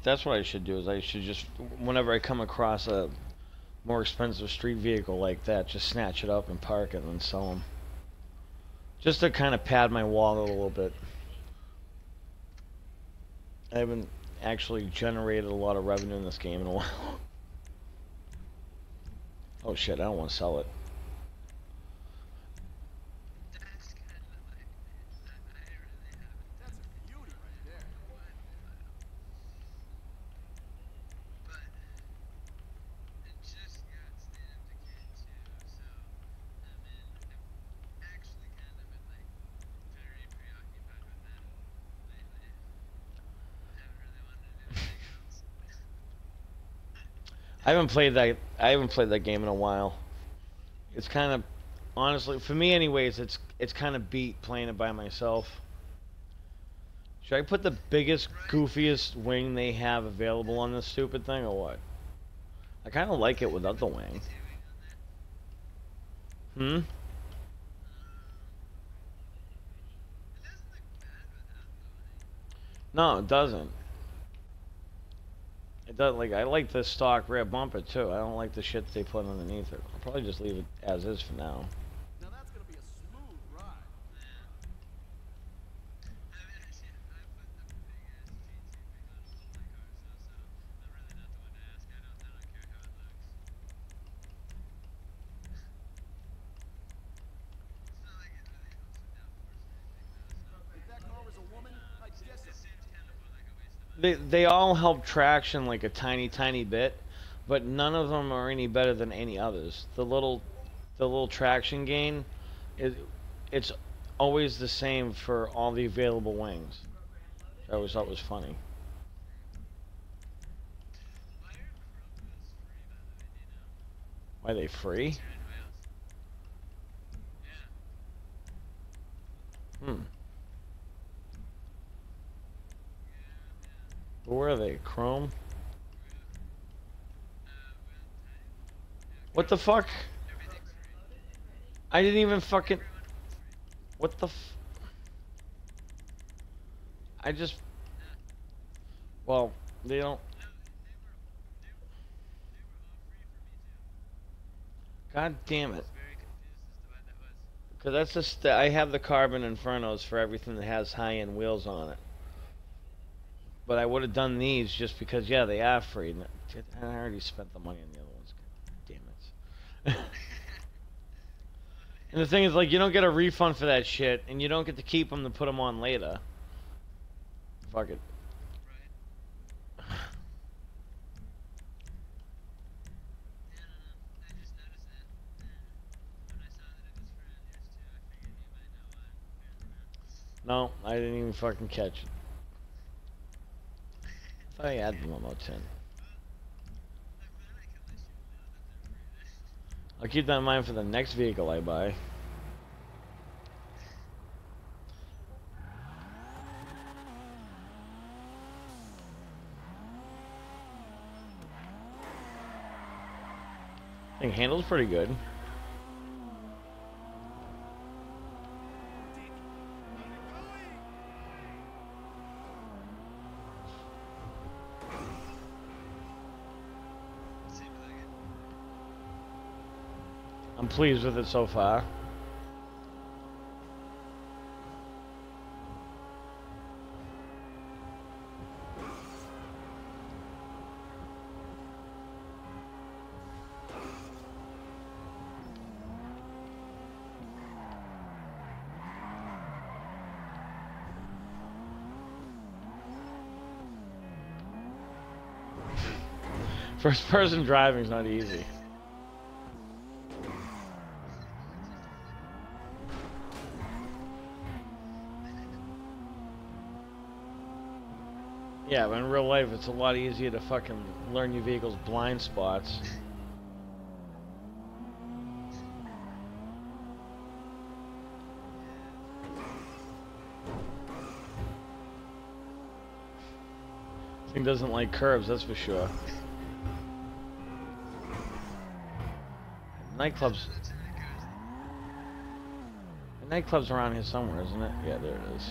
That's what I should do. Is I should just whenever I come across a more expensive street vehicle like that, just snatch it up and park it and sell them. Just to kind of pad my wallet a little bit. I haven't actually generated a lot of revenue in this game in a while. Oh shit, I don't want to sell it. That's kind of like, I really haven't. That's a beauty right there. But it just got state of decay too, so I mean, I've actually kind of been like very preoccupied with that lately. I haven't really wanted to do anything else. I haven't played that. I haven't played that game in a while. It's kind of, honestly, for me, anyways. It's kind of beat playing it by myself. Should I put the biggest, goofiest wing they have available on this stupid thing, or what? I kind of like it without the wing. Hmm. It doesn't look bad without the wing. No, it doesn't. It does like I like the stock rear bumper too. I don't like the shit they put underneath it. I'll probably just leave it as is for now. Now that's gonna be a smooth ride. I mean, I put the big ass GT wing on all my cars, so I'm really not the one to ask. I don't care how it looks. It's not like it really helps with downforce or anything, though. If that car was a woman, I'd So guess it it. seems kind of like a waste of money. They all help traction like a tiny bit, but none of them are any better than any others. The little traction gain is it's always the same for all the available wings. I always thought was funny. Why are chrome wheels free, by the way? Do you know? Why are they free? Certain wheels. Yeah. Hmm. Where are they? Chrome? Wheel type. What the fuck? Everything's free. I didn't even fucking. Every one of them's free. What the f. I just. Well, they don't. No, they were all free for me too. God damn I it. was very confused as to why that was. Because that's just. I have the carbon infernos for everything that has high end wheels on it. But I would have done these just because, yeah, they are free. And I already spent the money on the other ones. God damn it. And the thing is, like, you don't get a refund for that shit, and you don't get to keep them to put them on later. Fuck it. Right. Yeah, I don't know. I just noticed that. And when I saw that it was for yours too, I figured you might know why. Apparently not. No, I didn't even fucking catch it. I thought I had the memo 10. I'm glad I can let you know that they're free then. I'll keep that in mind for the next vehicle I buy. I think handles pretty good. Seems like it. I'm pleased with it so far. First person driving is not easy. Yeah, but in real life it's a lot easier to fucking learn your vehicle's blind spots. This thing doesn't like curves, that's for sure. Nightclubs. The nightclub's around here somewhere, isn't it? Yeah, there it is.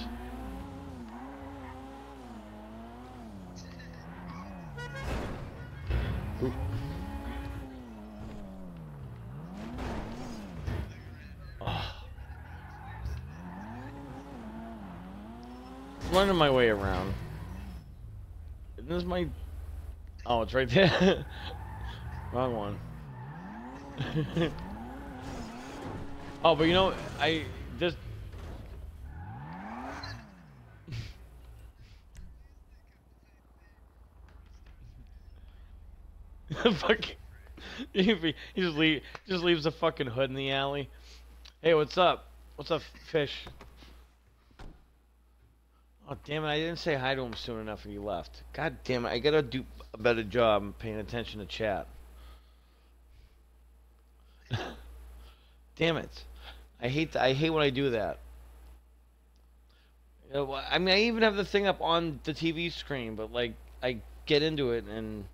Oop. Oh. Learning my way around. Isn't this my... Oh, it's right there. Wrong one. Oh, but you know, I just fuck. He just leaves a fucking hood in the alley. Hey, what's up? What's up, fish? Oh, damn it, I didn't say hi to him soon enough and he left. God damn it, I gotta do a better job paying attention to chat. Damn it. I hate when I do that. You know, I mean, I even have the thing up on the TV screen, but like, I get into it and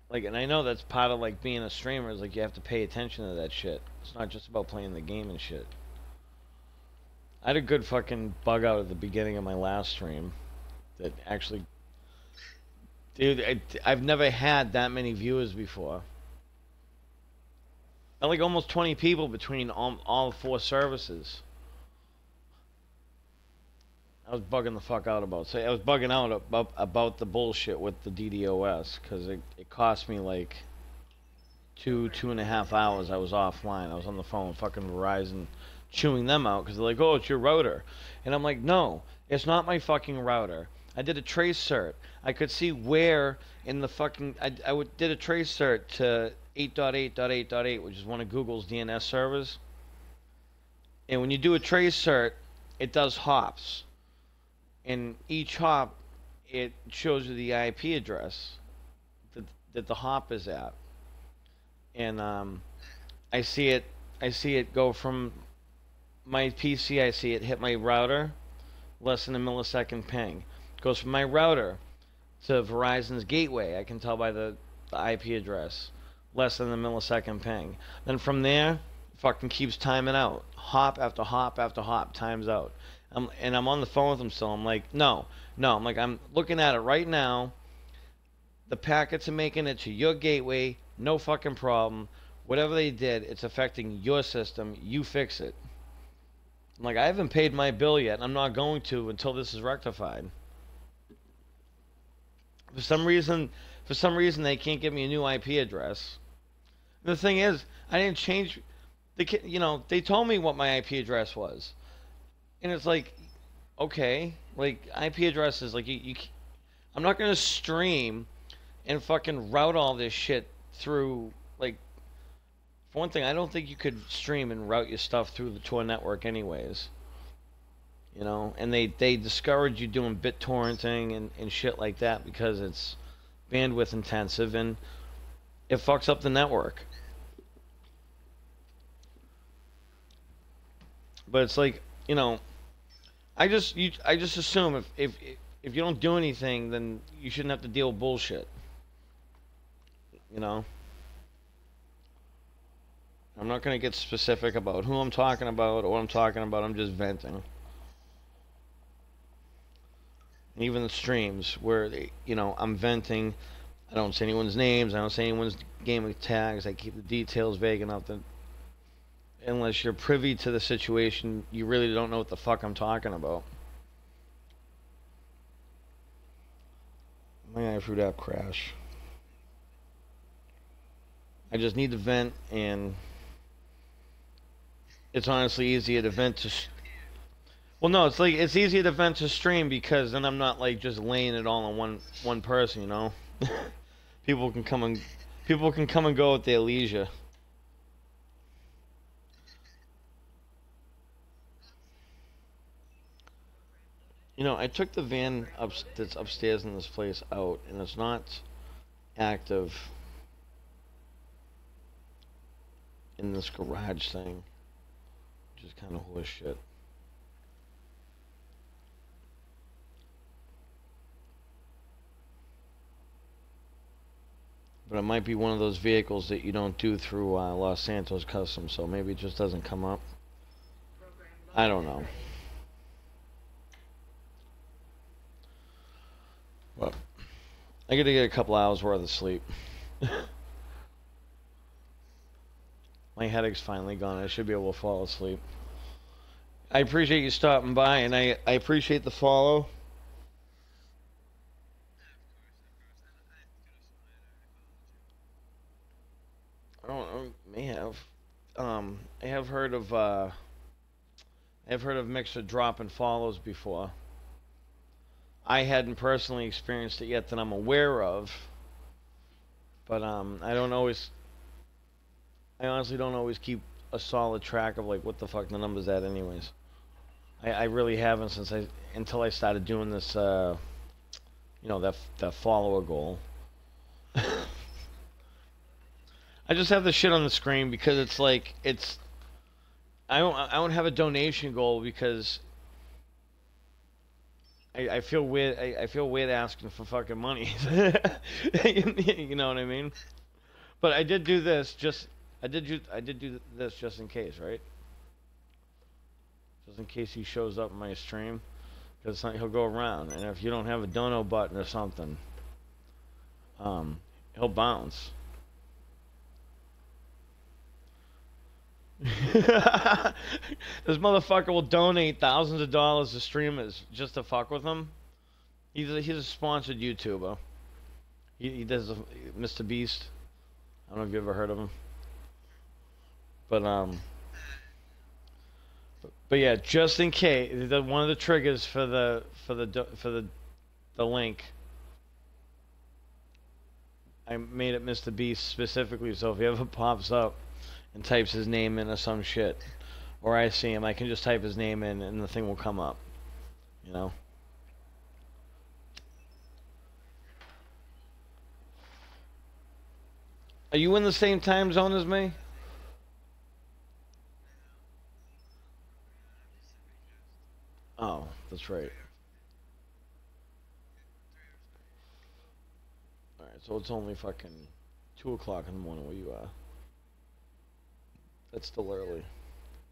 like, and I know that's part of like being a streamer is like you have to pay attention to that shit. It's not just about playing the game and shit. I had a good fucking bug out at the beginning of my last stream that actually, dude, I've never had that many viewers before. I had like almost 20 people between all four services. I was bugging the fuck out about. So I was bugging out about the bullshit with the DDoS because it cost me like 2.5 hours. I was offline. I was on the phone with fucking Verizon, chewing them out because they're like, "Oh, it's your router," and I'm like, "No, it's not my fucking router. I did a trace cert. I could see where in the fucking did a trace cert to 8.8.8.8, which is one of Google's DNS servers. And when you do a trace cert, it does hops. And each hop, it shows you the IP address that the hop is at. And I see it go from my PC. I see it hit my router, less than a millisecond ping. Goes from my router to Verizon's gateway. I can tell by the IP address, less than a millisecond ping. Then from there, fucking keeps timing out. Hop after hop after hop, times out. And I'm on the phone with him still. I'm like, no. I'm like, I'm looking at it right now. The packets are making it to your gateway. No fucking problem. Whatever they did, it's affecting your system. You fix it. I'm like, I haven't paid my bill yet. And I'm not going to until this is rectified. For some reason, they can't give me a new IP address. And the thing is, I didn't change. They told me what my IP address was. And it's like, okay, like IP addresses, like I'm not gonna stream and fucking route all this shit through. Like, for one thing, I don't think you could stream and route your stuff through the Tor network, anyways. You know, and they discourage you doing BitTorrenting and shit like that because it's bandwidth intensive and it fucks up the network. But it's like, you know, I just assume if you don't do anything, then you shouldn't have to deal with bullshit. You know? I'm not going to get specific about who I'm talking about or what I'm talking about. I'm just venting. And even the streams where, I'm venting. I don't say anyone's names. I don't say anyone's gaming tags. I keep the details vague enough that unless you're privy to the situation, you really don't know what the fuck I'm talking about. My iFruit app crash. I just need to vent, and it's honestly easier to vent to. Well, no, it's like it's easier to vent to stream because then I'm not like just laying it all on one person, you know. People can come and go at their leisure. You know, I took the van that's upstairs in this place out, and it's not active in this garage thing, which is kind of horse shit. But it might be one of those vehicles that you don't do through Los Santos Customs, so maybe it just doesn't come up. I don't know. Well, I gotta get a couple hours worth of sleep. My headache's finally gone. I should be able to fall asleep. I appreciate you stopping by, and I appreciate the follow. I don't know. May have. I have heard of. I've heard of Mixer dropping follows before. I hadn't personally experienced it yet that I'm aware of. But I don't always. I honestly don't always keep a solid track of like what the fuck the number's at, anyways. I really haven't since until I started doing this. You know, that follower goal. I just have the shit on the screen because it's like I don't have a donation goal because I feel weird. I feel weird asking for fucking money. You know what I mean? But I did do this just. I did do this just in case, right? Just in case he shows up in my stream, because he'll go around, and if you don't have a dono button or something, he'll bounce. This motherfucker will donate thousands of dollars to streamers just to fuck with him. He's a sponsored YouTuber. He does Mr. Beast. I don't know if you ever heard of him. But yeah, just in case, one of the triggers for the link, I made it Mr. Beast specifically, so if he ever pops up and types his name in or some shit, or I see him, I can just type his name in and the thing will come up, you know? Are you in the same time zone as me? Oh, that's right. Alright, so it's only fucking 2 o'clock in the morning where you are. That's still early.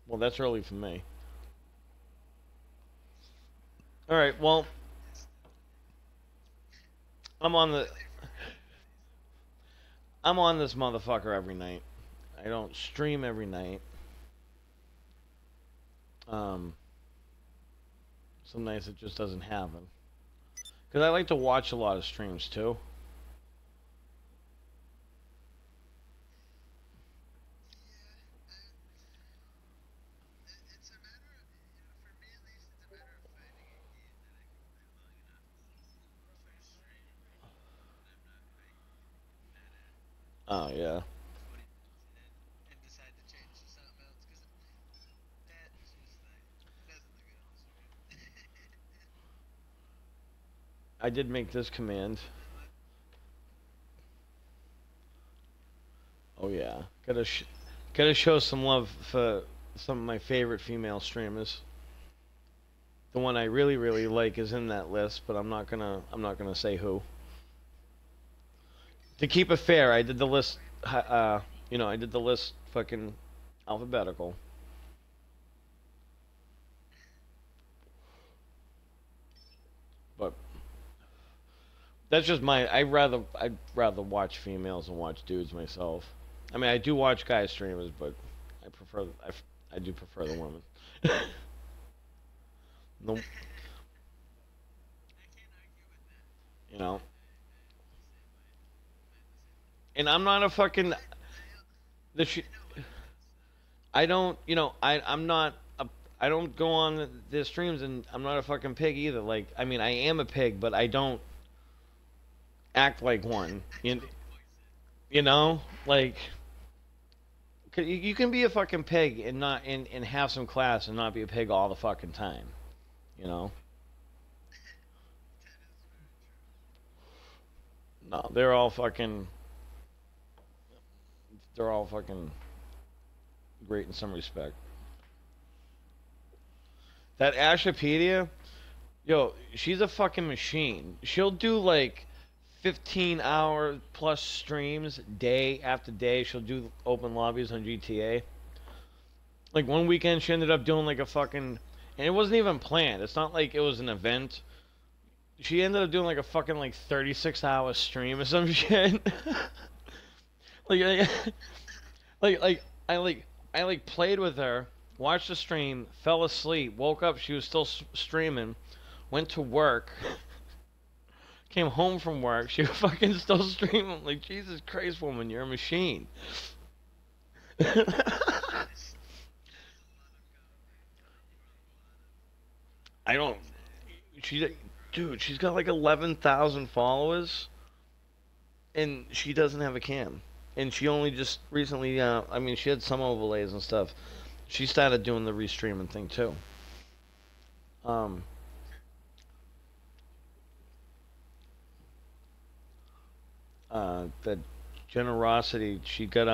Well, that's early for me. Alright, well, I'm on this motherfucker every night. I don't stream every night. Some nights it just doesn't happen. Because I like to watch a lot of streams too. It's a matter of, for me at least, it's a matter of finding a game that I can play long enough for a stream, and I'm not like mad at Oh, yeah. 20 minutes in and decide to change to something else because that is just like doesn't look good on the screen. I did make this command. Oh, yeah. Gotta show some love for some of my favorite female streamers. The one I really, really like is in that list, but I'm not gonna say who. To keep it fair, I did the list, you know, I did the list fucking alphabetical. But that's just I'd rather watch females than watch dudes myself. I mean, I do watch guy streamers, but I do prefer the women. The, I can't argue with that. you know, I'm the same way. and I'm not a fucking the I sh know I don't, you know, I'm not a, I don't go on the streams and I'm not a fucking pig either. Like, I mean, I am a pig, but I don't act like one. You know, like, 'cause you can be a fucking pig and not and have some class and not be a pig all the fucking time. You know? No, they're all fucking great in some respect. That Ashapedia, yo, she's a fucking machine. She'll do like 15-hour plus streams day after day. She'll do open lobbies on GTA. Like one weekend she ended up doing like a fucking, and it wasn't even planned. It's not like it was an event. She ended up doing like a fucking like 36-hour stream or some shit. like, I played with her, watched the stream, fell asleep, woke up, she was still streaming, went to work, came home from work, she was fucking still streaming. Like, Jesus Christ, woman, you're a machine. I don't. She, dude, she's got like 11,000 followers, and she doesn't have a cam. And she only just recently, I mean, she had some overlays and stuff. She started doing the restreaming thing too. Um, the generosity, she got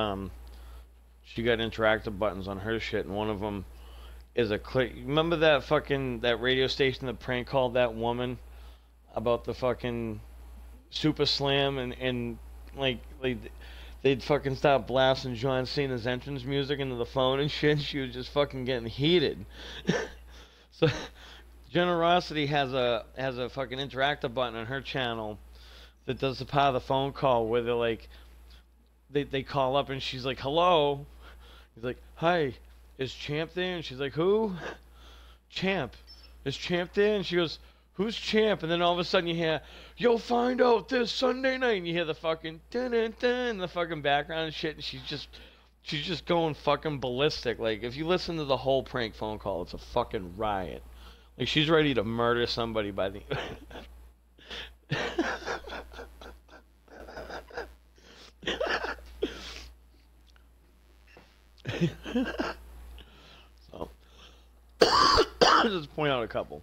interactive buttons on her shit, and one of them is a click. Remember that fucking that radio station that prank called that woman about the fucking Super Slam and like they'd fucking stop blasting John Cena's entrance music into the phone and shit. And she was just fucking getting heated. So Generosity has a fucking interactive button on her channel that does the part of the phone call where they're like they call up and she's like hello. He's like hi, is Champ there? And she's like who? Champ. Is Champ there? And she goes who's Champ? And then all of a sudden you hear, you'll find out this Sunday night. And you hear the fucking dun dun dun in the fucking background and shit. And she's just going fucking ballistic. Like, if you listen to the whole prank phone call, it's a fucking riot. Like, she's ready to murder somebody by the... So, just point out a couple.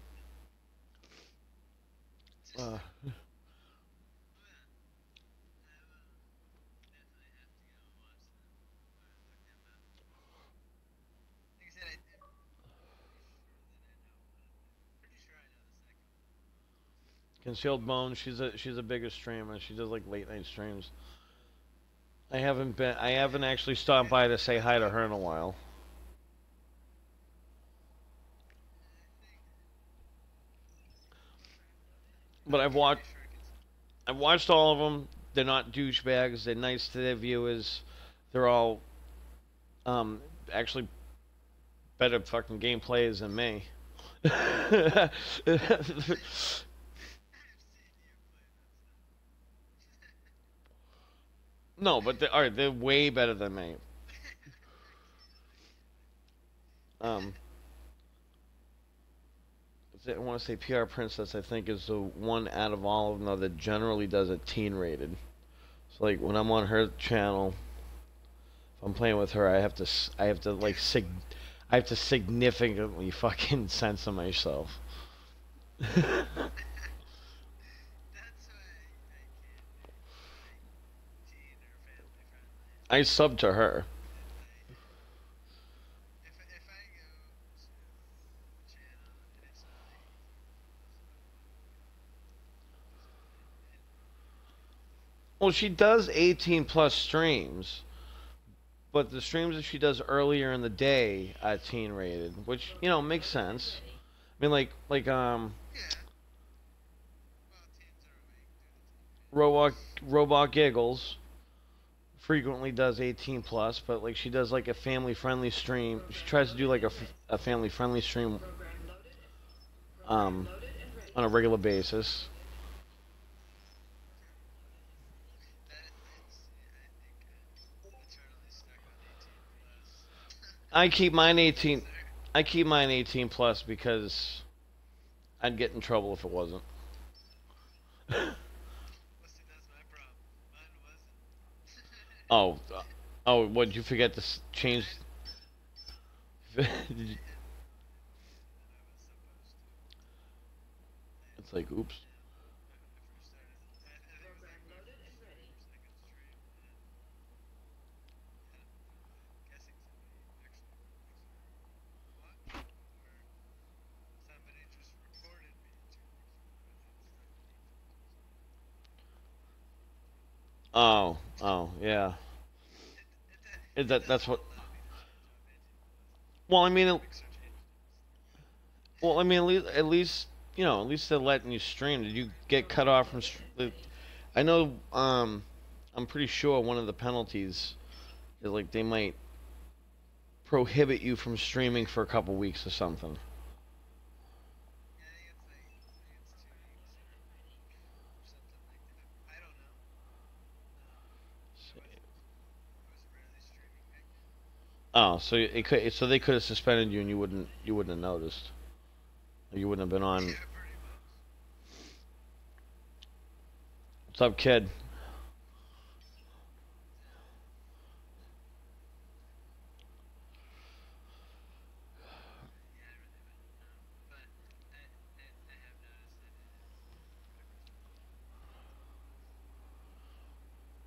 Uh, Concealed Bone, she's a bigger streamer. She does like late night streams. I haven't actually stopped by to say hi to her in a while. But I've watched all of them. They're not douchebags. They're nice to their viewers. They're all actually better fucking game players than me. No, but they're way better than me. Um, I want to say PR Princess. I think is the one out of all of them that generally does a teen rated. So like when I'm on her channel, if I'm playing with her, I have to like I have to significantly fucking censor myself. I sub to her. Well, she does 18 plus streams, but the streams that she does earlier in the day are teen rated, which makes sense. I mean, Robot Giggles frequently does 18 plus, but like she does like a family friendly stream. She tries to do like a family friendly stream um, on a regular basis. I keep mine 18. I keep mine 18 plus because I'd get in trouble if it wasn't. Oh, what did you forget to change? It's like, oops. Oh, yeah. That's what. Well, I mean, at least they're letting you stream. Did you get cut off from? I know. I'm pretty sure one of the penalties is like they might prohibit you from streaming for a couple weeks or something. Oh, so it could, so they could have suspended you and you wouldn't have noticed. You wouldn't have been on. Yeah, pretty much. What's up, kid? Yeah, I really wouldn't know. But I have noticed that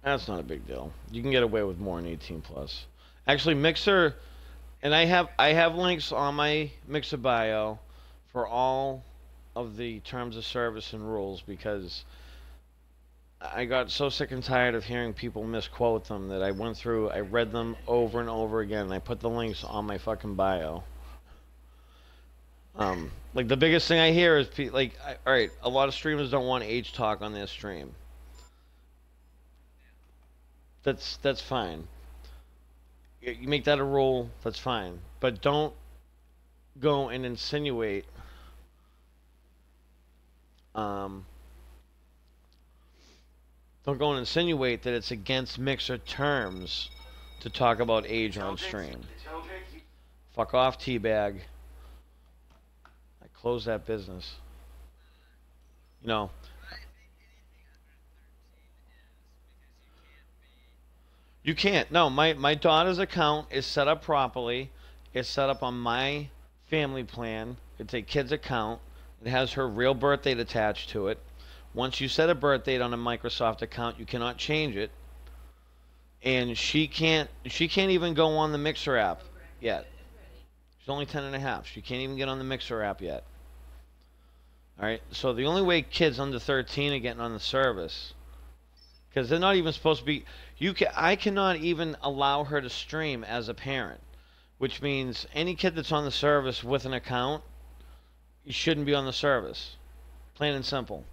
it is That's not a big deal. You can get away with more than 18 plus. Actually, Mixer, and I have links on my Mixer bio for all of the terms of service and rules because I got so sick and tired of hearing people misquote them that I went through, I read them over and over again, and I put the links on my fucking bio. Like the biggest thing I hear is all right, a lot of streamers don't want age talk on their stream. That's fine. You make that a rule, that's fine. But don't go and insinuate um don't go and insinuate that it's against Mixer terms to talk about age on stream. Fuck off, teabag. I close that business. You know, I think anything under 13 is because you can't. No, my daughter's account is set up properly. It's set up on my family plan. It's a kid's account. It has her real birth date attached to it. Once you set a birth date on a Microsoft account, you cannot change it. And she can't even go on the Mixer app yet. She's only 10 and a half. She can't even get on the Mixer app yet. All right. So the only way kids under 13 are getting on the service, because they're not even supposed to be. I cannot even allow her to stream as a parent, which means any kid that's on the service with an account, you shouldn't be on the service. Plain and simple.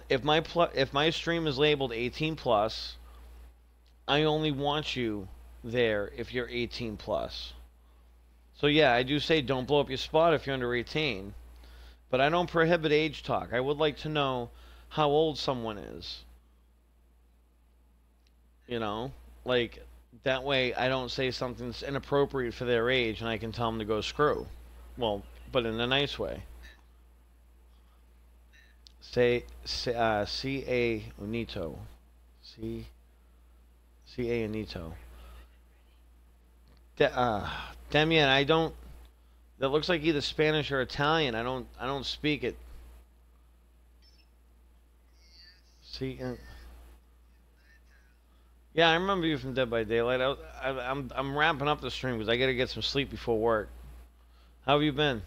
If my stream is labeled 18 plus, I only want you there if you're 18 plus. So yeah, I do say don't blow up your spot if you're under 18, but I don't prohibit age talk. I would like to know how old someone is. You know, like that way I don't say something's inappropriate for their age and I can tell them to go screw. Well, but in a nice way. Say, C.A. Unito. C.A. Unito. Demian, I don't. That looks like either Spanish or Italian. I don't speak it. See. Yeah, I remember you from Dead by Daylight. I'm wrapping up the stream because I gotta get some sleep before work. How have you been?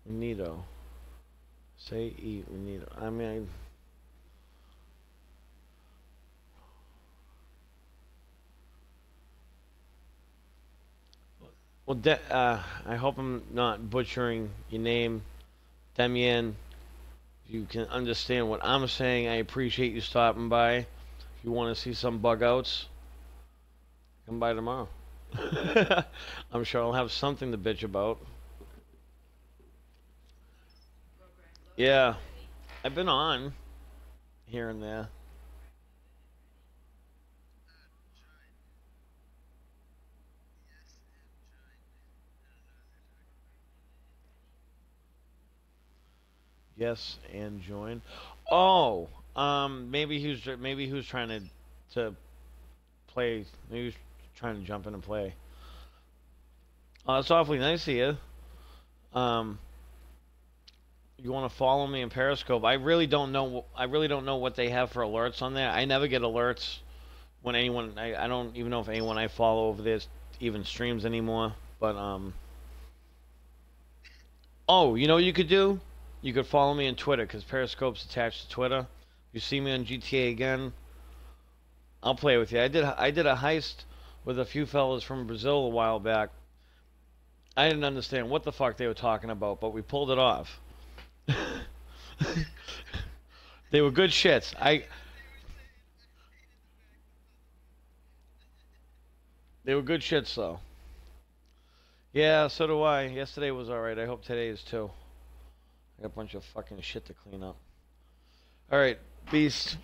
Unito. Say E Unito. I mean. Well, I hope I'm not butchering your name, Demian. If you can understand what I'm saying, I appreciate you stopping by. If you want to see some bug outs, come by tomorrow. I'm sure I'll have something to bitch about. Yeah, I've been on here and there. Yes, and join. Oh, maybe he was trying to play. Maybe he was trying to jump in and play. Oh, that's awfully nice of you. Um, you want to follow me in Periscope? I really don't know. I really don't know what they have for alerts on there. I never get alerts when anyone. I don't even know if anyone I follow over there even streams anymore. But oh, you know what you could do? You could follow me on Twitter because Periscope's attached to Twitter. If you see me on GTA again, I'll play with you. I did a heist with a few fellas from Brazil a while back. I didn't understand what the fuck they were talking about, but we pulled it off. They were good shits. They were good shits though. Yeah, so do I. Yesterday was alright. I hope today is too. I got a bunch of fucking shit to clean up. Alright, Beast,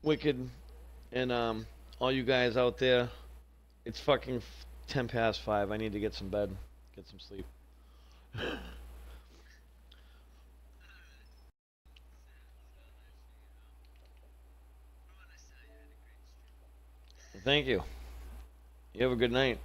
Wicked, and all you guys out there. It's fucking 10 past 5. I need to get some bed. Get some sleep. Thank you. You have a good night.